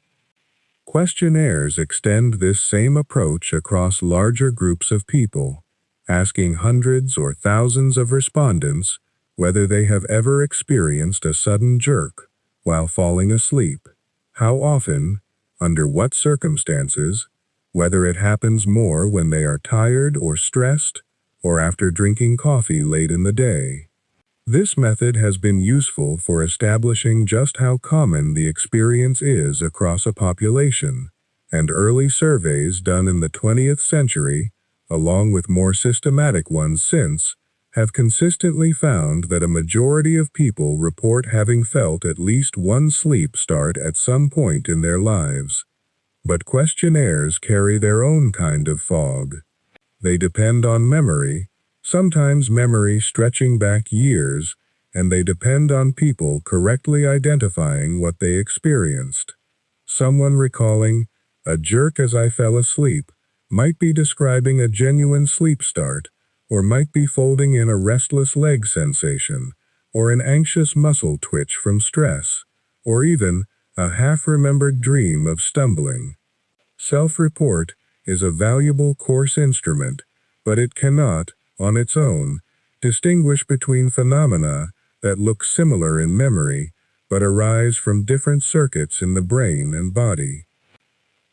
[SPEAKER 1] Questionnaires extend this same approach across larger groups of people, asking hundreds or thousands of respondents whether they have ever experienced a sudden jerk while falling asleep, how often, under what circumstances, whether it happens more when they are tired or stressed, or after drinking coffee late in the day. This method has been useful for establishing just how common the experience is across a population, and early surveys done in the 20th century, along with more systematic ones since, have consistently found that a majority of people report having felt at least one sleep start at some point in their lives. But questionnaires carry their own kind of fog. They depend on memory, sometimes memory stretching back years,
[SPEAKER 2] and they depend on people correctly identifying what they experienced. Someone recalling, "A jerk as I fell asleep," might be describing a genuine sleep start, or might be folding in a restless leg sensation, or an anxious muscle twitch from stress, or even a half-remembered dream of stumbling. Self-report is a valuable course instrument, but it cannot, on its own, distinguish between phenomena that look similar in memory but arise from different circuits in the brain and body.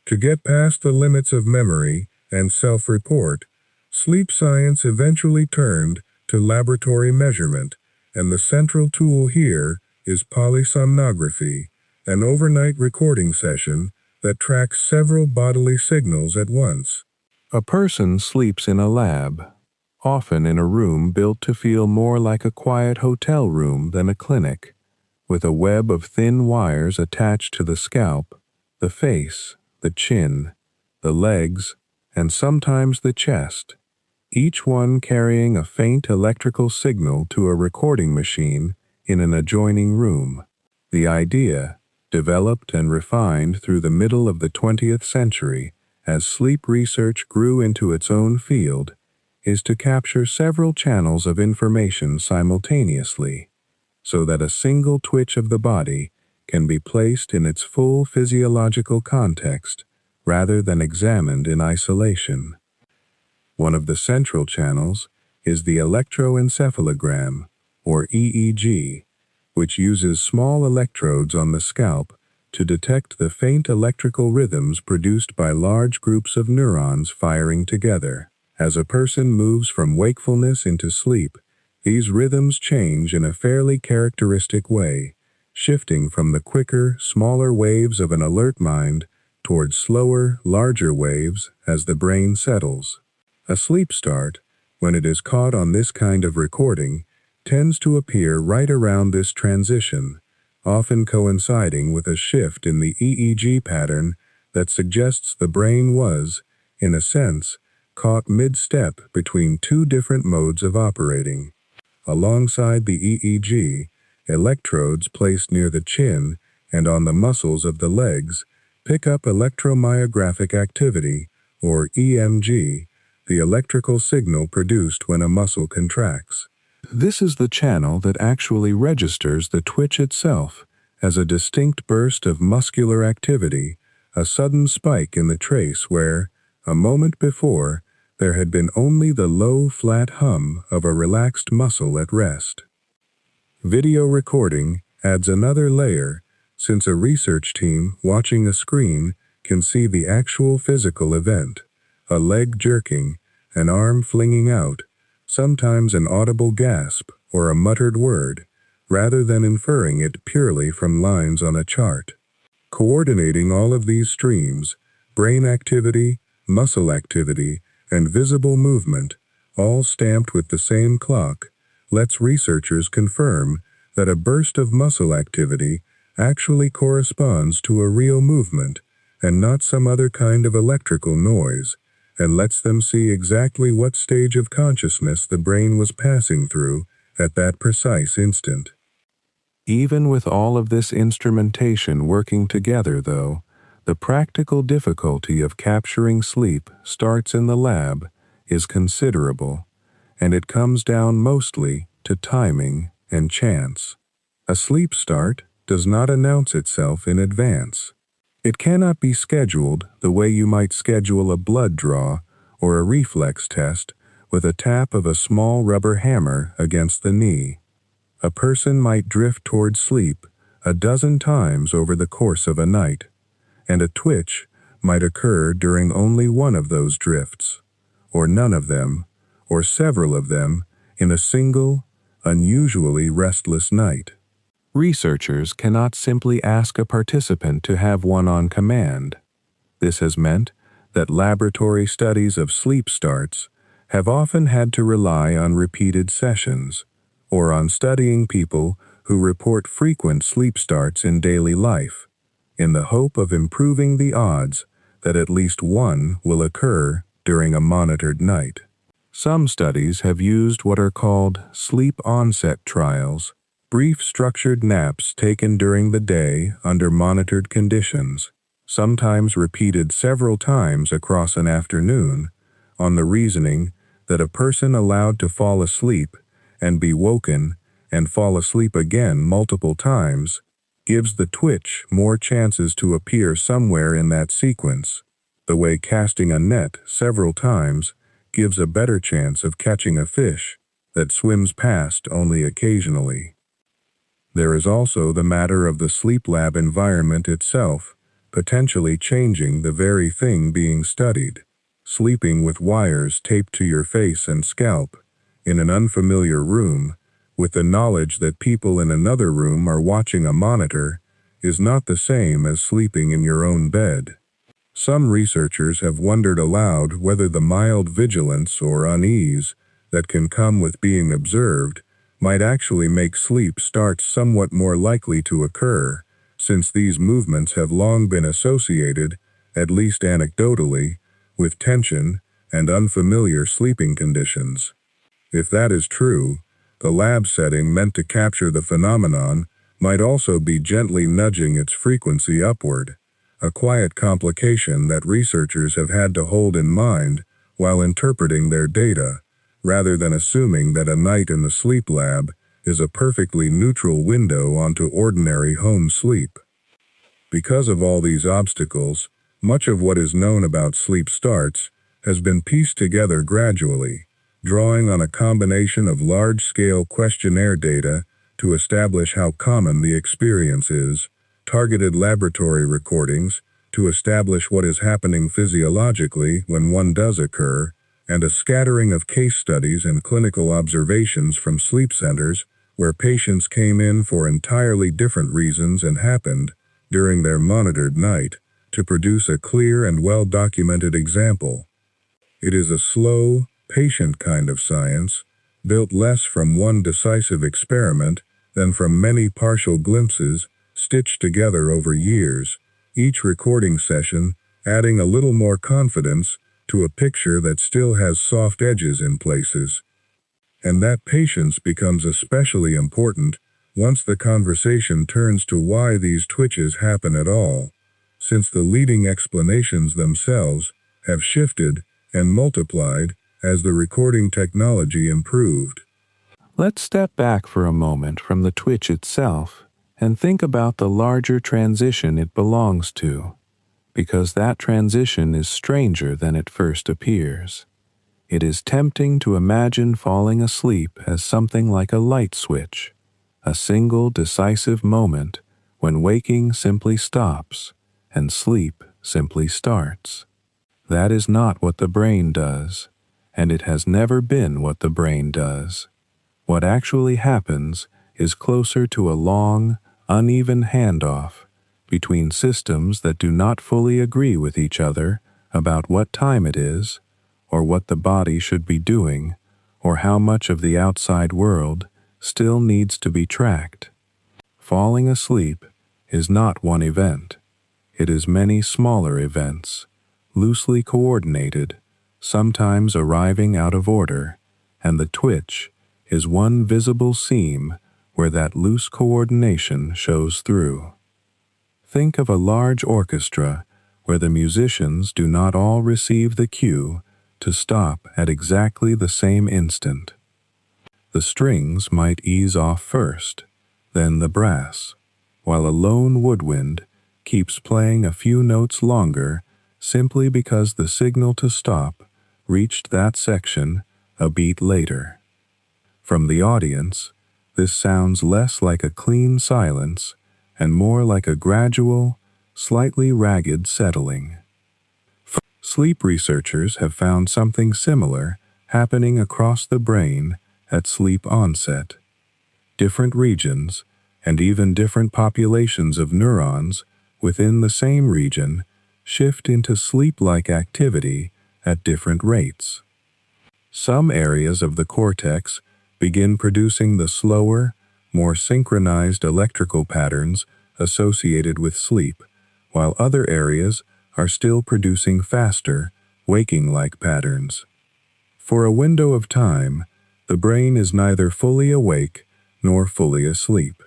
[SPEAKER 2] To get past the limits of memory and self-report, sleep science eventually turned to laboratory measurement, and the central tool here is polysomnography, an overnight recording session that tracks several bodily signals at once.
[SPEAKER 1] A person sleeps in a lab, often in a room built to feel more like a quiet hotel room than a clinic, with a web of thin wires attached to the scalp, the face, the chin, the legs, and sometimes the chest, each one carrying a faint electrical signal to a recording machine in an adjoining room. The idea, developed and refined through the middle of the 20th century as sleep research grew into its own field, is to capture several channels of information simultaneously, so that a single twitch of the body can be placed in its full physiological context rather than examined in isolation. One of the central channels is the electroencephalogram, or EEG, which uses small electrodes on the scalp to detect the faint electrical rhythms produced by large groups of neurons firing together. As a person moves from wakefulness into sleep, these rhythms change in a fairly characteristic way, shifting from the quicker, smaller waves of an alert mind towards slower, larger waves as the brain settles. A sleep start, when it is caught on this kind of recording, tends to appear right around this transition, often coinciding with a shift in the EEG pattern that suggests the brain was, in a sense, caught mid-step between two different modes of operating. Alongside the EEG, electrodes placed near the chin and on the muscles of the legs pick up electromyographic activity, or EMG, the electrical signal produced when a muscle contracts. This is the channel that actually registers the twitch itself as a distinct burst of muscular activity, a sudden spike in the trace where, a moment before, there had been only the low, flat hum of a relaxed muscle at rest. Video recording adds another layer, since a research team watching a screen can see the actual physical event, a leg jerking, an arm flinging out, sometimes an audible gasp or a muttered word, rather than inferring it purely from lines on a chart. Coordinating all of these streams, brain activity, muscle activity, and visible movement, all stamped with the same clock, lets researchers confirm that a burst of muscle activity actually corresponds to a real movement and not some other kind of electrical noise, and lets them see exactly what stage of consciousness the brain was passing through at that precise instant. Even with all of this instrumentation working together, though, the practical difficulty of capturing sleep starts in the lab is considerable, and it comes down mostly to timing and chance. A sleep start does not announce itself in advance. It cannot be scheduled the way you might schedule a blood draw or a reflex test with a tap of a small rubber hammer against the knee. A person might drift towards sleep a dozen times over the course of a night, and a twitch might occur during only one of those drifts, or none of them, or several of them in a single, unusually restless night. Researchers cannot simply ask a participant to have one on command. This has meant that laboratory studies of sleep starts have often had to rely on repeated sessions, or on studying people who report frequent sleep starts in daily life, in the hope of improving the odds that at least one will occur during a monitored night. Some studies have used what are called sleep onset trials, Brief structured naps taken during the day under monitored conditions, sometimes repeated several times across an afternoon, on the reasoning that a person allowed to fall asleep and be woken and fall asleep again multiple times gives the twitch more chances to appear somewhere in that sequence, the way casting a net several times gives a better chance of catching a fish that swims past only occasionally. There is also the matter of the sleep lab environment itself, potentially changing the very thing being studied. Sleeping with wires taped to your face and scalp, in an unfamiliar room, with the knowledge that people in another room are watching a monitor, is not the same as sleeping in your own bed. Some researchers have wondered aloud whether the mild vigilance or unease that can come with being observed might actually make sleep starts somewhat more likely to occur, since these movements have long been associated, at least anecdotally, with tension and unfamiliar sleeping conditions. If that is true, the lab setting meant to capture the phenomenon might also be gently nudging its frequency upward, a quiet complication that researchers have had to hold in mind while interpreting their data, rather than assuming that a night in the sleep lab is a perfectly neutral window onto ordinary home sleep. Because of all these obstacles, much of what is known about sleep starts has been pieced together gradually, drawing on a combination of large-scale questionnaire data to establish how common the experience is, targeted laboratory recordings to establish what is happening physiologically when one does occur, and a scattering of case studies and clinical observations from sleep centers where patients came in for entirely different reasons and happened, during their monitored night, to produce a clear and well-documented example. It is a slow, patient kind of science, built less from one decisive experiment than from many partial glimpses stitched together over years, each recording session adding a little more confidence to a picture that still has soft edges in places. And that patience becomes especially important once the conversation turns to why these twitches happen at all, since the leading explanations themselves have shifted and multiplied as the recording technology improved. Let's step back for a moment from the twitch itself and think about the larger transition it belongs to, because that transition is stranger than it first appears. It is tempting to imagine falling asleep as something like a light switch, a single decisive moment when waking simply stops and sleep simply starts. That is not what the brain does, and it has never been what the brain does. What actually happens is closer to a long, uneven handoff between systems that do not fully agree with each other about what time it is, or what the body should be doing, or how much of the outside world still needs to be tracked. Falling asleep is not one event. It is many smaller events, loosely coordinated, sometimes arriving out of order, and the twitch is one visible seam where that loose coordination shows through. Think of a large orchestra where the musicians do not all receive the cue to stop at exactly the same instant. The strings might ease off first, then the brass, while a lone woodwind keeps playing a few notes longer simply because the signal to stop reached that section a beat later. From the audience, this sounds less like a clean silence and more like a gradual, slightly ragged settling. Sleep researchers have found something similar happening across the brain at sleep onset. Different regions, and even different populations of neurons within the same region, shift into sleep-like activity at different rates. Some areas of the cortex begin producing the slower, more synchronized electrical patterns associated with sleep, while other areas are still producing faster, waking-like patterns. For a window of time, the brain is neither fully awake nor fully asleep.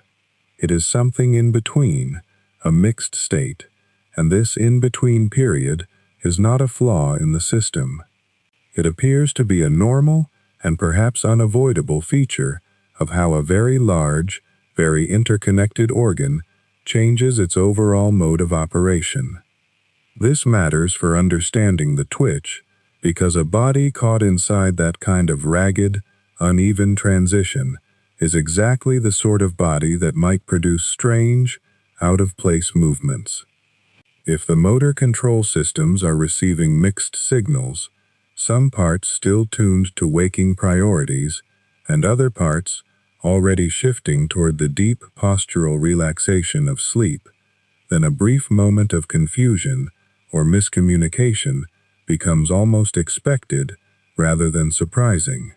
[SPEAKER 1] It is something in between, a mixed state, and this in-between period is not a flaw in the system. It appears to be a normal and perhaps unavoidable feature of how a very large, very interconnected organ changes its overall mode of operation. This matters for understanding the twitch, because a body caught inside that kind of ragged, uneven transition is exactly the sort of body that might produce strange, out-of-place movements. If the motor control systems are receiving mixed signals, some parts still tuned to waking priorities, and other parts already shifting toward the deep postural relaxation of sleep, then a brief moment of confusion or miscommunication becomes almost expected rather than surprising.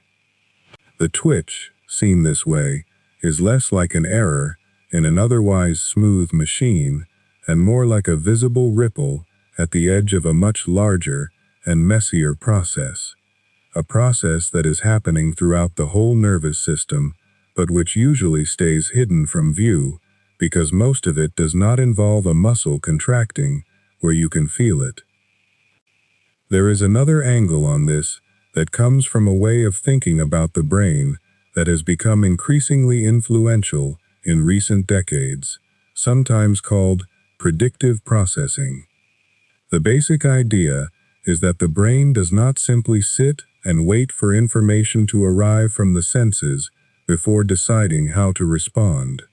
[SPEAKER 1] The twitch, seen this way, is less like an error in an otherwise smooth machine and more like a visible ripple at the edge of a much larger and messier process, a process that is happening throughout the whole nervous system, but which usually stays hidden from view because most of it does not involve a muscle contracting where you can feel it. There is another angle on this that comes from a way of thinking about the brain that has become increasingly influential in recent decades, sometimes called predictive processing. The basic idea is that the brain does not simply sit and wait for information to arrive from the senses before deciding how to respond.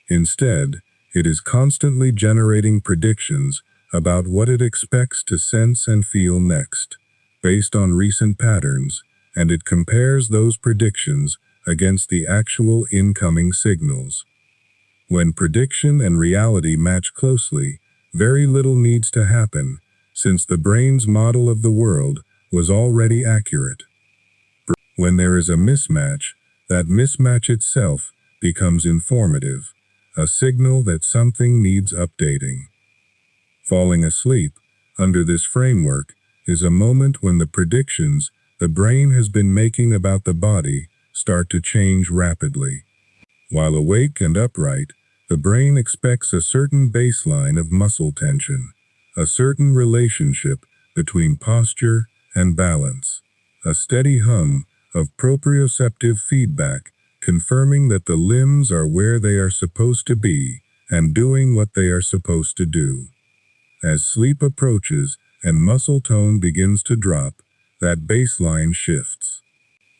[SPEAKER 1] Instead, it is constantly generating predictions about what it expects to sense and feel next, based on recent patterns, and it compares those predictions against the actual incoming signals. When prediction and reality match closely, very little needs to happen, since the brain's model of the world was already accurate. When there is a mismatch, that mismatch itself becomes informative, a signal that something needs updating. Falling asleep, under this framework, is a moment when the predictions the brain has been making about the body start to change rapidly. While awake and upright, the brain expects a certain baseline of muscle tension, a certain relationship between posture and balance, a steady hum of proprioceptive feedback confirming that the limbs are where they are supposed to be and doing what they are supposed to do. As sleep approaches and muscle tone begins to drop, that baseline shifts.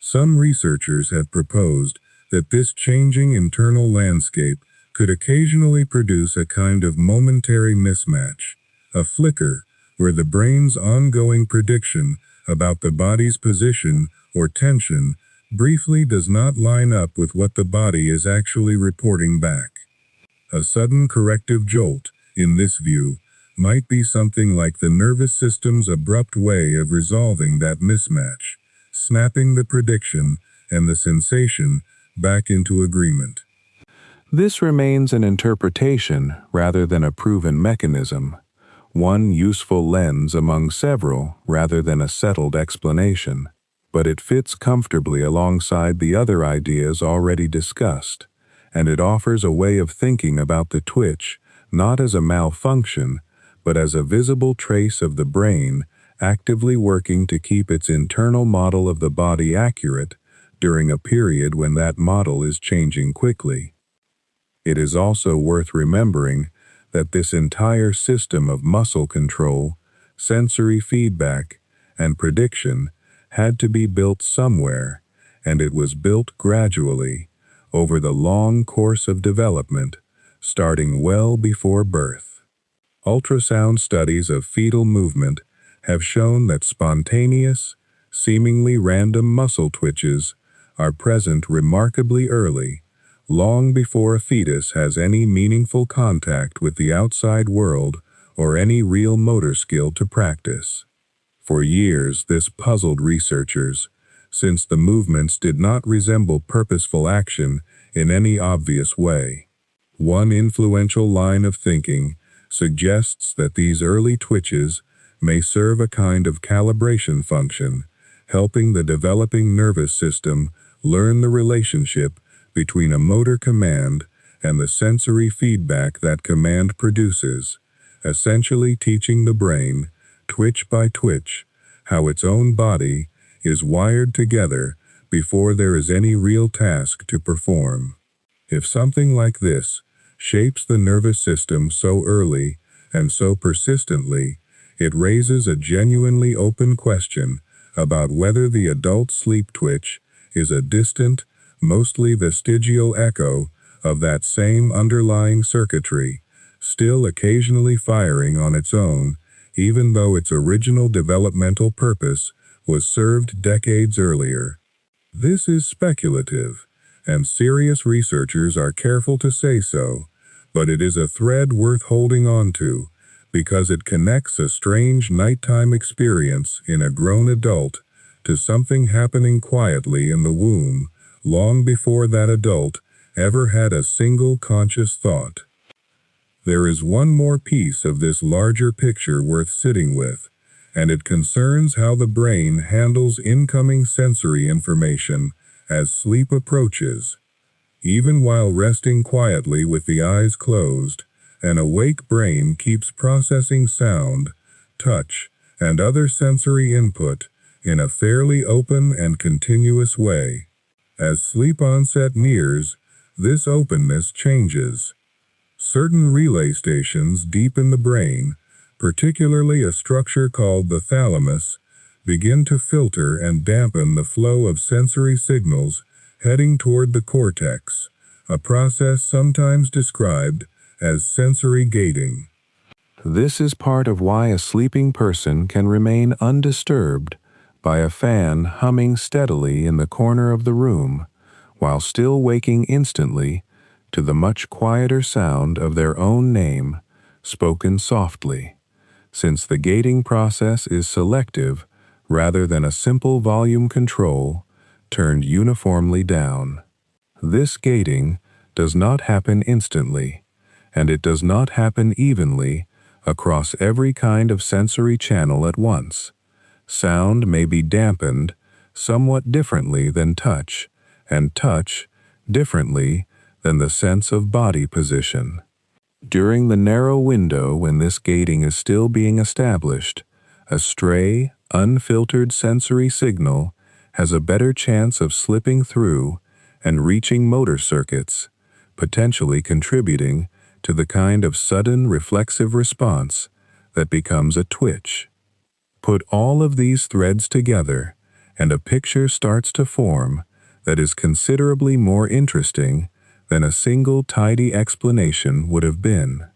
[SPEAKER 1] Some researchers have proposed that this changing internal landscape could occasionally produce a kind of momentary mismatch, a flicker where the brain's ongoing prediction about the body's position or tension briefly does not line up with what the body is actually reporting back. A sudden corrective jolt, in this view, might be something like the nervous system's abrupt way of resolving that mismatch, snapping the prediction and the sensation back into agreement. This remains an interpretation rather than a proven mechanism, one useful lens among several rather than a settled explanation, but it fits comfortably alongside the other ideas already discussed, and it offers a way of thinking about the twitch not as a malfunction, but as a visible trace of the brain actively working to keep its internal model of the body accurate during a period when that model is changing quickly. It is also worth remembering that this entire system of muscle control, sensory feedback, and prediction had to be built somewhere, and it was built gradually over the long course of development, starting well before birth. Ultrasound studies of fetal movement have shown that spontaneous, seemingly random muscle twitches are present remarkably early, long before a fetus has any meaningful contact with the outside world or any real motor skill to practice. For years, this puzzled researchers, since the movements did not resemble purposeful action in any obvious way. One influential line of thinking suggests that these early twitches may serve a kind of calibration function, helping the developing nervous system learn the relationship
[SPEAKER 2] between a motor command and the sensory feedback that command produces, essentially teaching the brain, twitch by twitch, how its own body is wired together before there is any real task to perform. If something like this shapes the nervous system so early and so persistently, it raises a genuinely open question about whether the adult sleep twitch is a distant, mostly vestigial echo of that same underlying circuitry, still occasionally firing on its own, even though its original developmental purpose was served decades earlier. This is speculative, and serious researchers are careful to say so, but it is a thread worth holding on to, because it connects a strange nighttime experience in a grown adult to something happening quietly in the womb, long before that adult ever had a single conscious thought. There is one more piece of this larger picture worth sitting with, and it concerns how the brain handles incoming sensory information as sleep approaches. Even while resting quietly with the eyes closed, an awake brain keeps processing sound, touch, and other sensory input in a fairly open and continuous way. As sleep onset nears, this openness changes. Certain relay stations deep in the brain, particularly a structure called the thalamus, begin to filter and dampen the flow of sensory signals heading toward the cortex, a process sometimes described as sensory gating.
[SPEAKER 1] This is part of why a sleeping person can remain undisturbed by a fan humming steadily in the corner of the room, while still waking instantly to the much quieter sound of their own name, spoken softly, since the gating process is selective rather than a simple volume control turned uniformly down. This gating does not happen instantly, and it does not happen evenly across every kind of sensory channel at once. Sound may be dampened somewhat differently than touch, and touch differently than the sense of body position. During the narrow window when this gating is still being established, a stray, unfiltered sensory signal has a better chance of slipping through and reaching motor circuits, potentially contributing to the kind of sudden reflexive response that becomes a twitch. Put all of these threads together, and a picture starts to form that is considerably more interesting than a single tidy explanation would have been.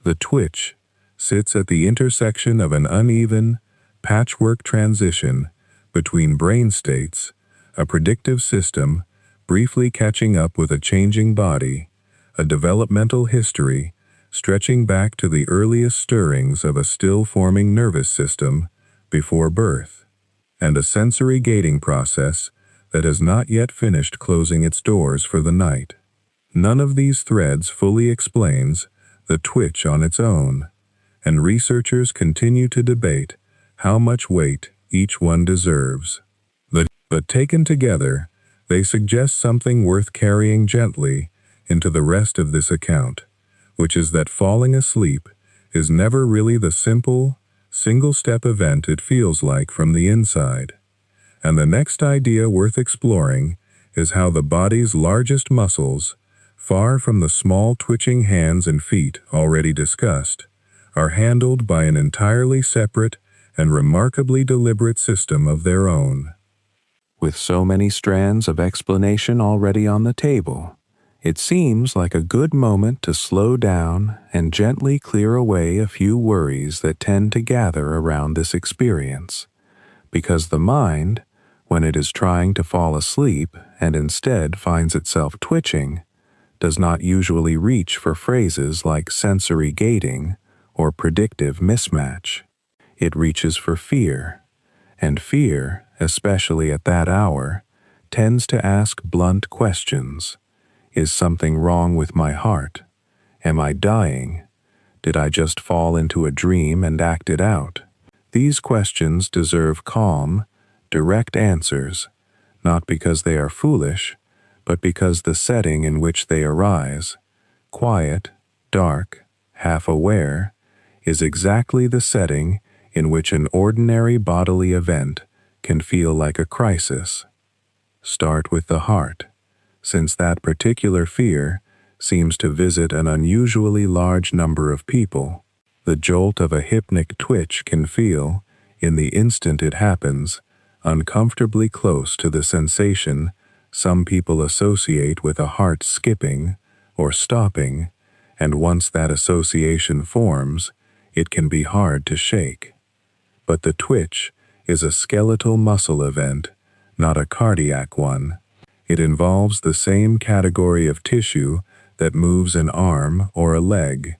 [SPEAKER 1] The twitch sits at the intersection of an uneven, patchwork transition between brain states, a predictive system briefly catching up with a changing body, a developmental history stretching back to the earliest stirrings of a still-forming nervous system before birth, and a sensory gating process that has not yet finished closing its doors for the night. None of these threads fully explains the twitch on its own, and researchers continue to debate how much weight each one deserves. But taken together, they suggest something worth carrying gently into the rest of this account, which is that falling asleep is never really the simple, single-step event it feels like from the inside. And the next idea worth exploring is how the body's largest muscles, far from the small twitching hands and feet already discussed, are handled by an entirely separate and remarkably deliberate system of their own. With so many strands of explanation already on the table, it seems like a good moment to slow down and gently clear away a few worries that tend to gather around this experience, because the mind, when it is trying to fall asleep and instead finds itself twitching, does not usually reach for phrases like sensory gating or predictive mismatch. It reaches for fear, and fear, especially at that hour, tends to ask blunt questions. Is something wrong with my heart? Am I dying? Did I just fall into a dream and act it out? These questions deserve calm, direct answers, not because they are foolish, but because the setting in which they arise, quiet, dark, half-aware, is exactly the setting in which an ordinary bodily event can feel like a crisis. Start with the heart, since that particular fear seems to visit an unusually large number of people. The jolt of a hypnic twitch can feel, in the instant it happens, uncomfortably close to the sensation some people associate with a heart skipping or stopping, and once that association forms, it can be hard to shake. But the twitch is a skeletal muscle event, not a cardiac one. It involves the same category of tissue that moves an arm or a leg,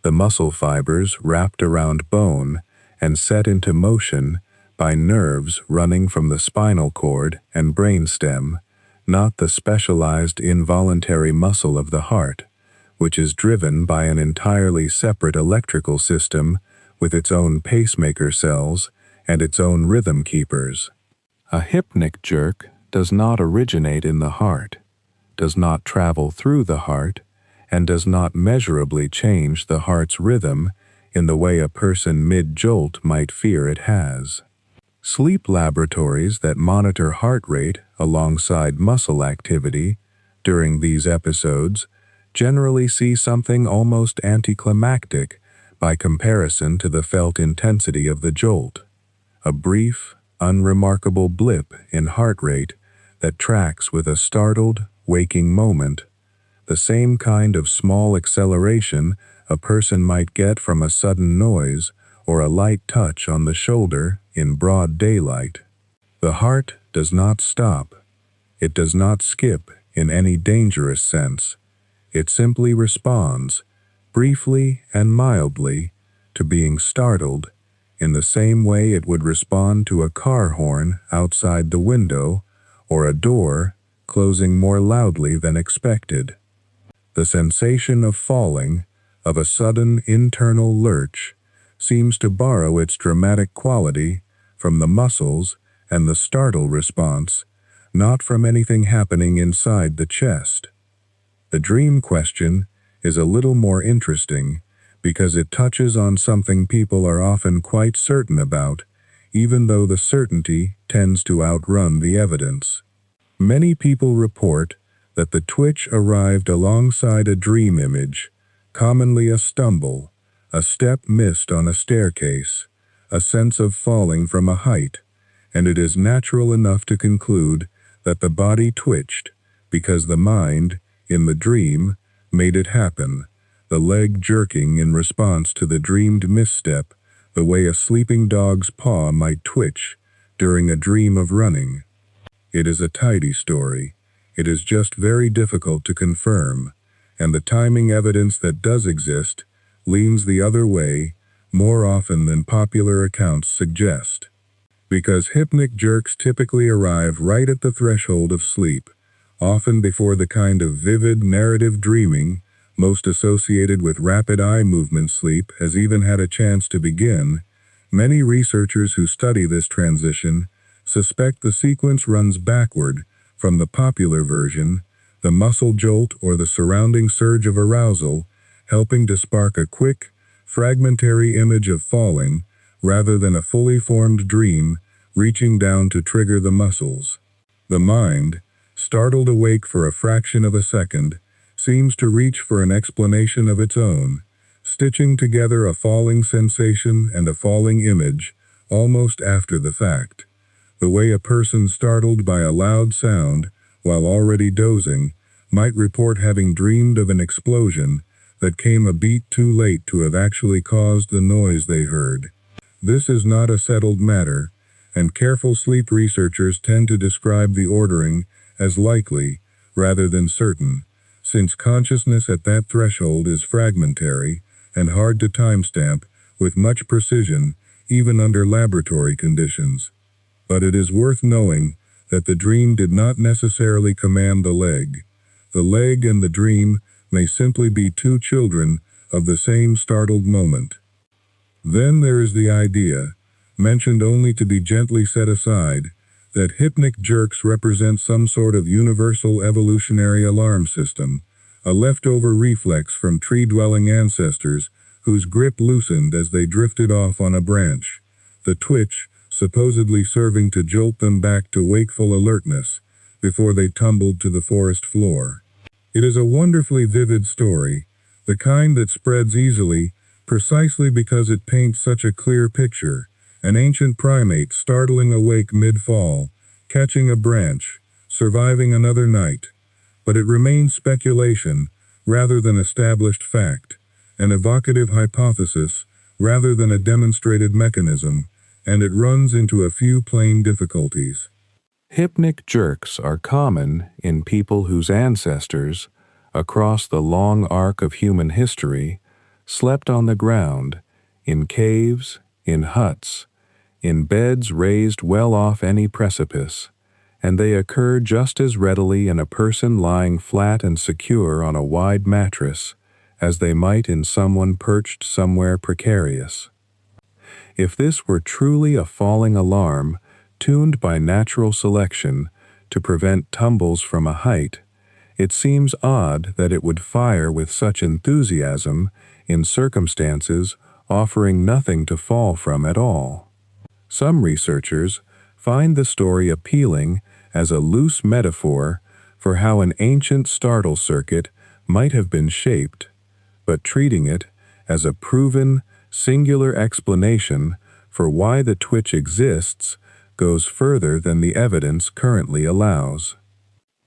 [SPEAKER 1] the muscle fibers wrapped around bone and set into motion by nerves running from the spinal cord and brainstem, not the specialized involuntary muscle of the heart, which is driven by an entirely separate electrical system with its own pacemaker cells and its own rhythm keepers. A hypnic jerk does not originate in the heart, does not travel through the heart, and does not measurably change the heart's rhythm in the way a person mid-jolt might fear it has. Sleep laboratories that monitor heart rate alongside muscle activity during these episodes generally see something almost anticlimactic by comparison to the felt intensity of the jolt, a brief, unremarkable blip in heart rate that tracks with a startled, waking moment, the same kind of small acceleration a person might get from a sudden noise or a light touch on the shoulder in broad daylight. The heart does not stop. It does not skip in any dangerous sense. It simply responds, briefly and mildly, to being startled, in the same way it would respond to a car horn outside the window or a door closing more loudly than expected. The sensation of falling, of a sudden internal lurch, seems to borrow its dramatic quality from the muscles and the startle response, not from anything happening inside the chest. The dream question is a little more interesting because it touches on something people are often quite certain about, even though the certainty tends to outrun the evidence. Many people report that the twitch arrived alongside a dream image, commonly a stumble, a step missed on a staircase, a sense of falling from a height, and it is natural enough to conclude that the body twitched because the mind, in the dream, made it happen, the leg jerking in response to the dreamed misstep, the way a sleeping dog's paw might twitch during a dream of running. It is a tidy story. It is just very difficult to confirm, and the timing evidence that does exist leans the other way more often than popular accounts suggest. Because hypnic jerks typically arrive right at the threshold of sleep, often before the kind of vivid narrative dreaming most associated with rapid eye movement sleep has even had a chance to begin, many researchers who study this transition suspect the sequence runs backward from the popular version, the muscle jolt or the surrounding surge of arousal, helping to spark a quick, fragmentary image of falling rather than a fully formed dream reaching down to trigger the muscles. The mind, startled awake for a fraction of a second, seems to reach for an explanation of its own, stitching together a falling sensation and a falling image almost after the fact. The way a person startled by a loud sound while already dozing might report having dreamed of an explosion that came a beat too late to have actually caused the noise they heard. This is not a settled matter, and careful sleep researchers tend to describe the ordering as likely rather than certain, since consciousness at that threshold is fragmentary and hard to timestamp with much precision even under laboratory conditions. But it is worth knowing that the dream did not necessarily command the leg. The leg and the dream may simply be two children of the same startled moment. Then there is the idea, mentioned only to be gently set aside,
[SPEAKER 2] that hypnic jerks represent some sort of universal evolutionary alarm system, a leftover reflex from tree-dwelling ancestors whose grip loosened as they drifted off on a branch, the twitch supposedly serving to jolt them back to wakeful alertness before they tumbled to the forest floor. It is a wonderfully vivid story, the kind that spreads easily precisely because it paints such a clear picture, an ancient primate startling awake mid-fall, catching a branch, surviving another night. But it remains speculation rather than established fact, an evocative hypothesis rather than a demonstrated mechanism, and it runs into a few plain difficulties.
[SPEAKER 1] Hypnic jerks are common in people whose ancestors, across the long arc of human history, slept on the ground, in caves, in huts, in beds raised well off any precipice, and they occur just as readily in a person lying flat and secure on a wide mattress as they might in someone perched somewhere precarious. If this were truly a falling alarm, tuned by natural selection to prevent tumbles from a height, it seems odd that it would fire with such enthusiasm in circumstances offering nothing to fall from at all. Some researchers find the story appealing as a loose metaphor for how an ancient startle circuit might have been shaped, but treating it as a proven, singular explanation for why the twitch exists goes further than the evidence currently allows.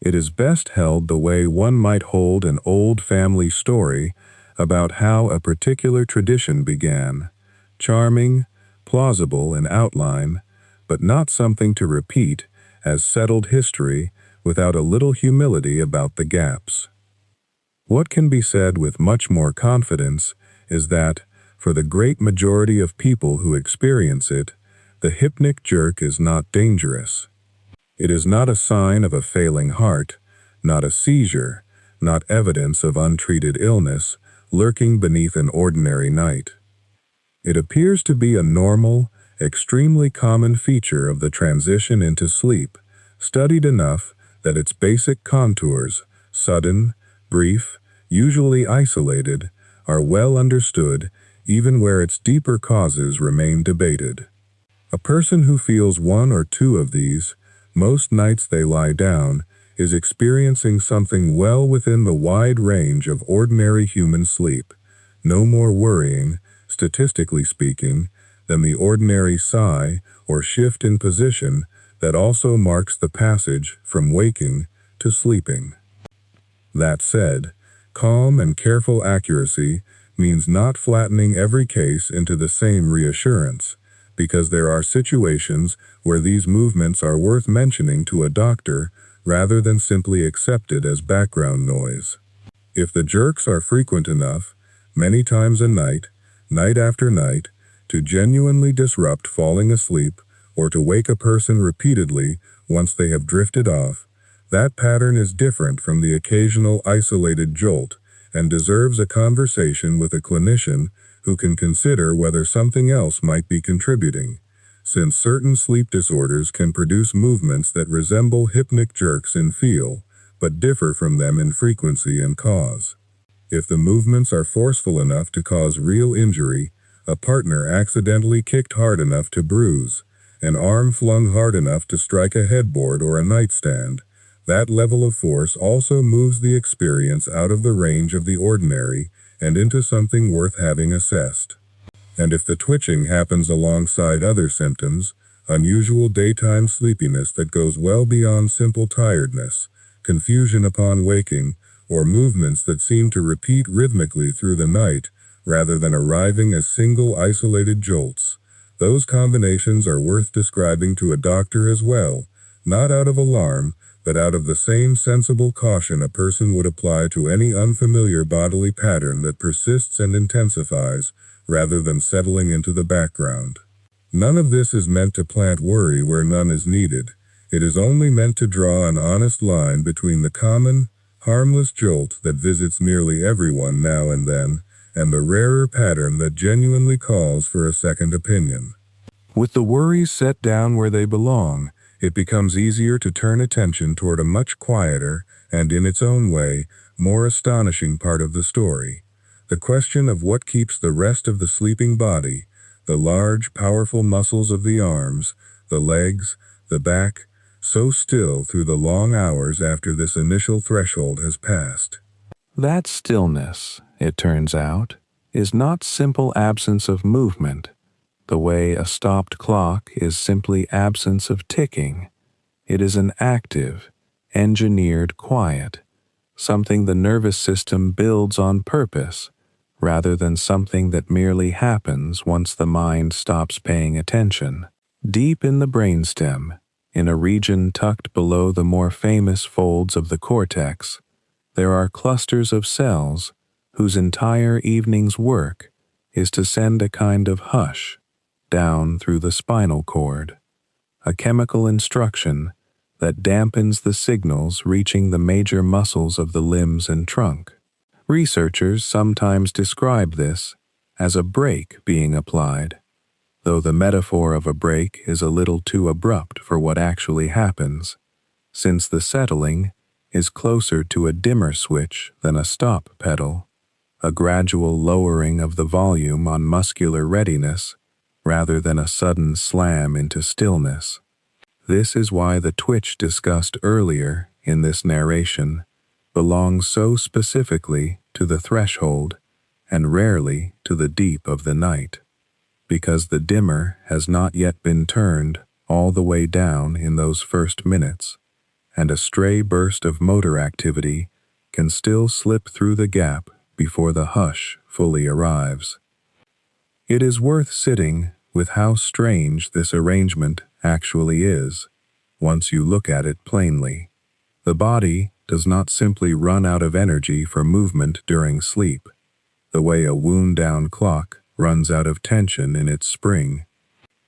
[SPEAKER 1] It is best held the way one might hold an old family story about how a particular tradition began, charming, plausible in outline, but not something to repeat as settled history without a little humility about the gaps. What can be said with much more confidence is that, for the great majority of people who experience it, the hypnic jerk is not dangerous. It is not a sign of a failing heart, not a seizure, not evidence of untreated illness lurking beneath an ordinary night. It appears to be a normal, extremely common feature of the transition into sleep, studied enough that its basic contours, sudden, brief, usually isolated, are well understood even where its deeper causes remain debated. A person who feels one or two of these, most nights they lie down, is experiencing something well within the wide range of ordinary human sleep, no more worrying, statistically speaking, than the ordinary sigh or shift in position that also marks the passage from waking to sleeping. That said, calm and careful accuracy means not flattening every case into the same reassurance, because there are situations where these movements are worth mentioning to a doctor rather than simply accepted as background noise. If the jerks are frequent enough, many times a night, night after night, to genuinely disrupt falling asleep or to wake a person repeatedly once they have drifted off, that pattern is different from the occasional isolated jolt and deserves a conversation with a clinician who can consider whether something else might be contributing, since certain sleep disorders can produce movements that resemble hypnic jerks in feel, but differ from them in frequency and cause. If the movements are forceful enough to cause real injury, a partner accidentally kicked hard enough to bruise, an arm flung hard enough to strike a headboard or a nightstand, that level of force also moves the experience out of the range of the ordinary and into something worth having assessed. And if the twitching happens alongside other symptoms, unusual daytime sleepiness that goes well beyond simple tiredness, confusion upon waking, or movements that seem to repeat rhythmically through the night rather than arriving as single isolated jolts, those combinations are worth describing to a doctor as well, not out of alarm, but out of the same sensible caution a person would apply to any unfamiliar bodily pattern that persists and intensifies, rather than settling into the background. None of this is meant to plant worry where none is needed. It is only meant to draw an honest line between the common, harmless jolt that visits nearly everyone now and then, and the rarer pattern that genuinely calls for a second opinion. With the worries set down where they belong,
[SPEAKER 2] it becomes easier to turn attention toward a much quieter and, in its own way, more astonishing part of the story. The question of what keeps the rest of the sleeping body, the large, powerful muscles of the arms, the legs, the back, so still through the long hours after this initial threshold has passed.
[SPEAKER 1] That stillness, it turns out, is not simple absence of movement, the way a stopped clock is simply absence of ticking. It is an active, engineered quiet, something the nervous system builds on purpose, rather than something that merely happens once the mind stops paying attention. Deep in the brainstem, in a region tucked below the more famous folds of the cortex, there are clusters of cells whose entire evening's work is to send a kind of hush down through the spinal cord, a chemical instruction that dampens the signals reaching the major muscles of the limbs and trunk. Researchers sometimes describe this as a brake being applied, though the metaphor of a brake is a little too abrupt for what actually happens, since the settling is closer to a dimmer switch than a stop pedal, a gradual lowering of the volume on muscular readiness rather than a sudden slam into stillness. This is why the twitch discussed earlier in this narration belongs so specifically to the threshold and rarely to the deep of the night, because the dimmer has not yet been turned all the way down in those first minutes, and a stray burst of motor activity can still slip through the gap before the hush fully arrives. It is worth sitting with how strange this arrangement actually is, once you look at it plainly. The body does not simply run out of energy for movement during sleep, the way a wound-down clock runs out of tension in its spring.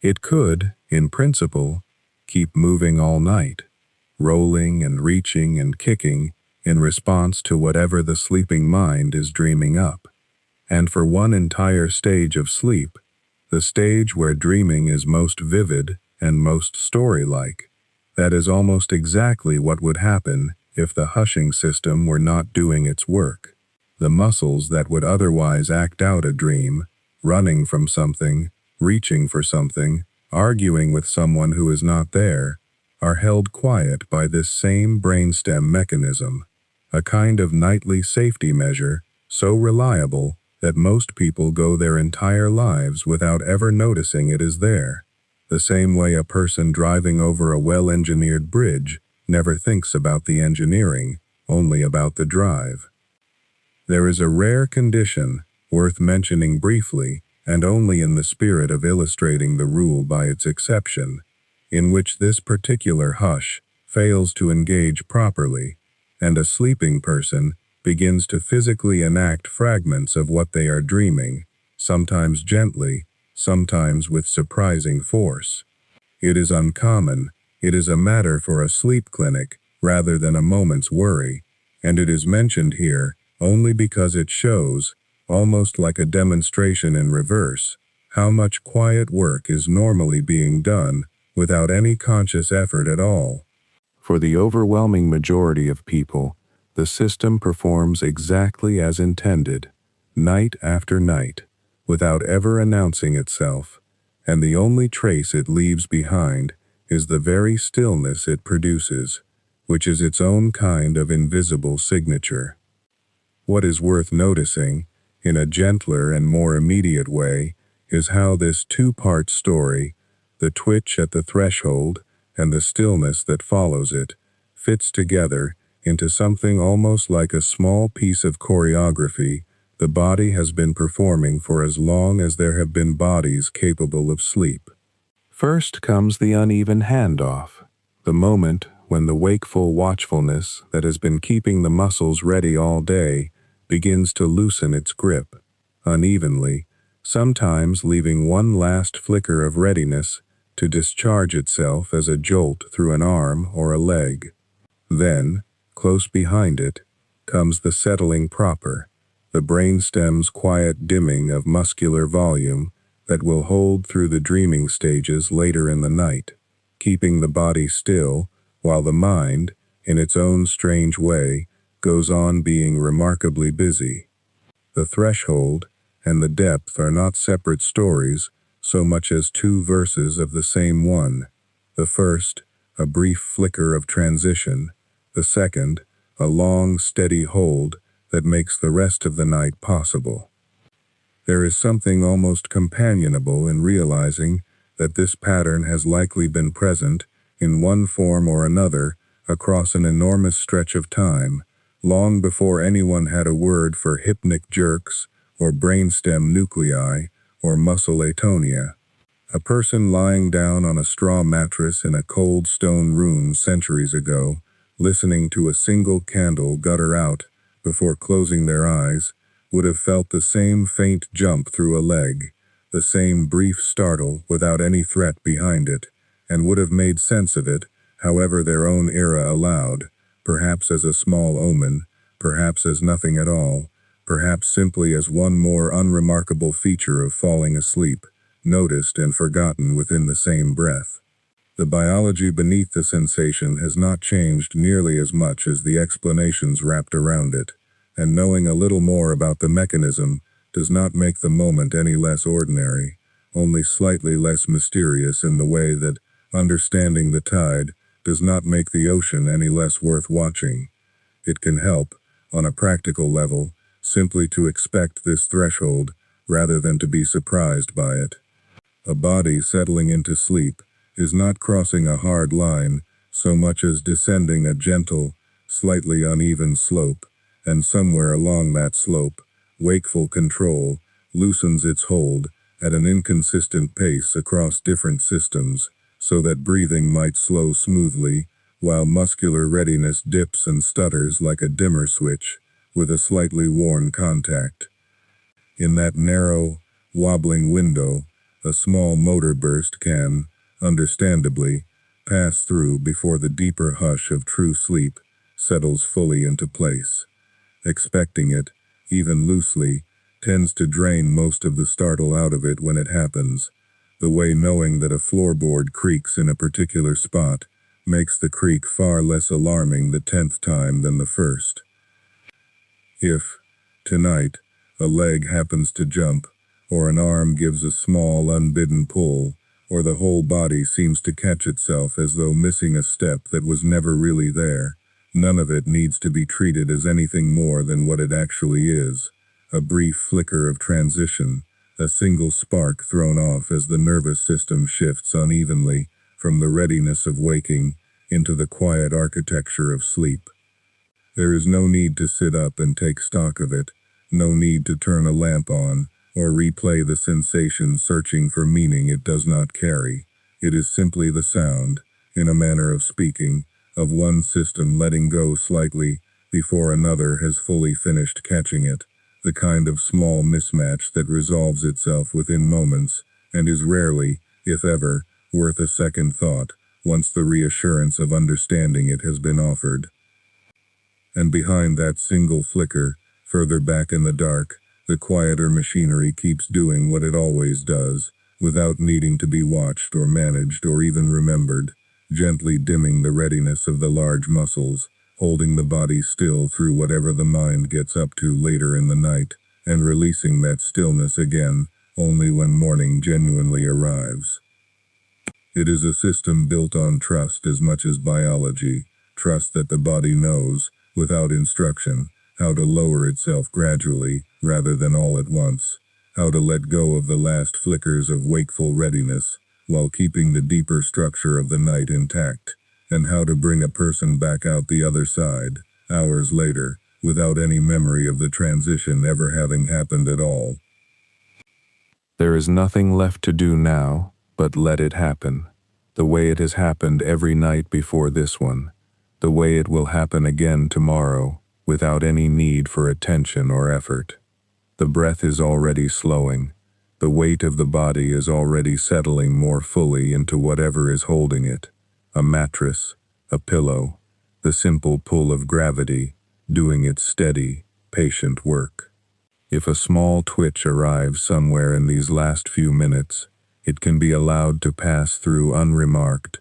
[SPEAKER 1] It could, in principle, keep moving all night, rolling and reaching and kicking in response to whatever the sleeping mind is dreaming up. And for one entire stage of sleep, the stage where dreaming is most vivid and most story-like, that is almost exactly what would happen if the hushing system were not doing its work. The muscles that would otherwise act out a dream, running from something, reaching for something, arguing with someone who is not there, are held quiet by this same brainstem mechanism, a kind of nightly safety measure so reliable that most people go their entire lives without ever noticing it is there, the same way a person driving over a well-engineered bridge never thinks about the engineering, only about the drive. There is a rare condition, worth mentioning briefly, and only in the spirit of illustrating the rule by its exception, in which this particular hush fails to engage properly, and a sleeping person begins to physically enact fragments of what they are dreaming, sometimes gently, sometimes with surprising force. It is uncommon, it is a matter for a sleep clinic rather than a moment's worry, and it is mentioned here only because it shows, almost like a demonstration in reverse, how much quiet work is normally being done without any conscious effort at all. For the overwhelming majority of people, the system performs exactly as intended, night after night, without ever announcing itself, and the only trace it leaves behind is the very stillness it produces, which is its own kind of invisible signature. What is worth noticing, in a gentler and more immediate way, is how this two-part story, the twitch at the threshold and the stillness that follows it, fits together into something almost like a small piece of choreography the body has been performing for as long as there have been bodies capable of sleep. First comes the uneven handoff, the moment when the wakeful watchfulness that has been keeping the muscles ready all day begins to loosen its grip, unevenly, sometimes leaving one last flicker of readiness to discharge itself as a jolt through an arm or a leg. Then, close behind it, comes the settling proper, the brainstem's quiet dimming of muscular volume that will hold through the dreaming stages later in the night. keeping the body still, while the mind, in its own strange way, goes on being remarkably busy. The threshold and the depth are not separate stories so much as two verses of the same one. The first, a brief flicker of transition. The second, a long, steady hold that makes the rest of the night possible. There is something almost companionable in realizing that this pattern has likely been present, in one form or another, across an enormous stretch of time, long before anyone had a word for hypnic jerks, or brainstem nuclei, or muscle atonia. A person lying down on a straw mattress in a cold stone room centuries ago, listening to a single candle gutter out before closing their eyes, would have felt the same faint jump through a leg, the same brief startle without any threat behind it, and would have made sense of it, however their own era allowed, perhaps as a small omen, perhaps as nothing at all, perhaps simply as one more unremarkable feature of falling asleep, noticed and forgotten within the same breath. The biology beneath the sensation has not changed nearly as much as the explanations wrapped around it, and knowing a little more about the mechanism does not make the moment any less ordinary, only slightly less mysterious in the way that understanding the tide does not make the ocean any less worth watching. It can help, on a practical level, simply to expect this threshold rather than to be surprised by it. A body settling into sleep is not crossing a hard line so much as descending a gentle, slightly uneven slope, and somewhere along that slope, wakeful control loosens its hold at an inconsistent pace across different systems, so that breathing might slow smoothly, while muscular readiness dips and stutters like a dimmer switch with a slightly worn contact. In that narrow, wobbling window, a small motor burst can, understandably, pass through before the deeper hush of true sleep settles fully into place. Expecting it, even loosely, tends to drain most of the startle out of it when it happens, the way knowing that a floorboard creaks in a particular spot makes the creak far less alarming the 10th time than the first. If, tonight, a leg happens to jump, or an arm gives a small unbidden pull, or the whole body seems to catch itself as though missing a step that was never really there, none of it needs to be treated as anything more than what it actually is, a brief flicker of transition, a single spark thrown off as the nervous system shifts unevenly from the readiness of waking into the quiet architecture of sleep. There is no need to sit up and take stock of it, no need to turn a lamp on, or replay the sensation searching for meaning it does not carry. It is simply the sound, in a manner of speaking, of one system letting go slightly before another has fully finished catching it, the kind of small mismatch that resolves itself within moments and is rarely, if ever, worth a second thought once the reassurance of understanding it has been offered. And behind that single flicker, further back in the dark, the quieter machinery keeps doing what it always does, without needing to be watched or managed or even remembered, gently dimming the readiness of the large muscles, holding the body still through whatever the mind gets up to later in the night, and releasing that stillness again only when morning genuinely arrives. It is a system built on trust as much as biology, trust that the body knows, without instruction, how to lower itself gradually, rather than all at once, how to let go of the last flickers of wakeful readiness, while keeping the deeper structure of the night intact, and how to bring a person back out the other side, hours later, without any memory of the transition ever having happened at all.
[SPEAKER 3] There is nothing left to do now but let it happen, the way it has happened every night before this one, the way it will happen again tomorrow, without any need for attention or effort. The breath is already slowing. The weight of the body is already settling more fully into whatever is holding it, a mattress, a pillow, the simple pull of gravity, doing its steady, patient work. If a small twitch arrives somewhere in these last few minutes, it can be allowed to pass through unremarked,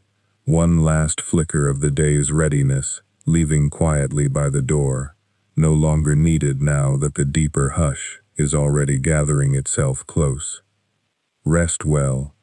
[SPEAKER 3] One last flicker of the day's readiness, leaving quietly by the door, no longer needed now that the deeper hush is already gathering itself close. Rest well,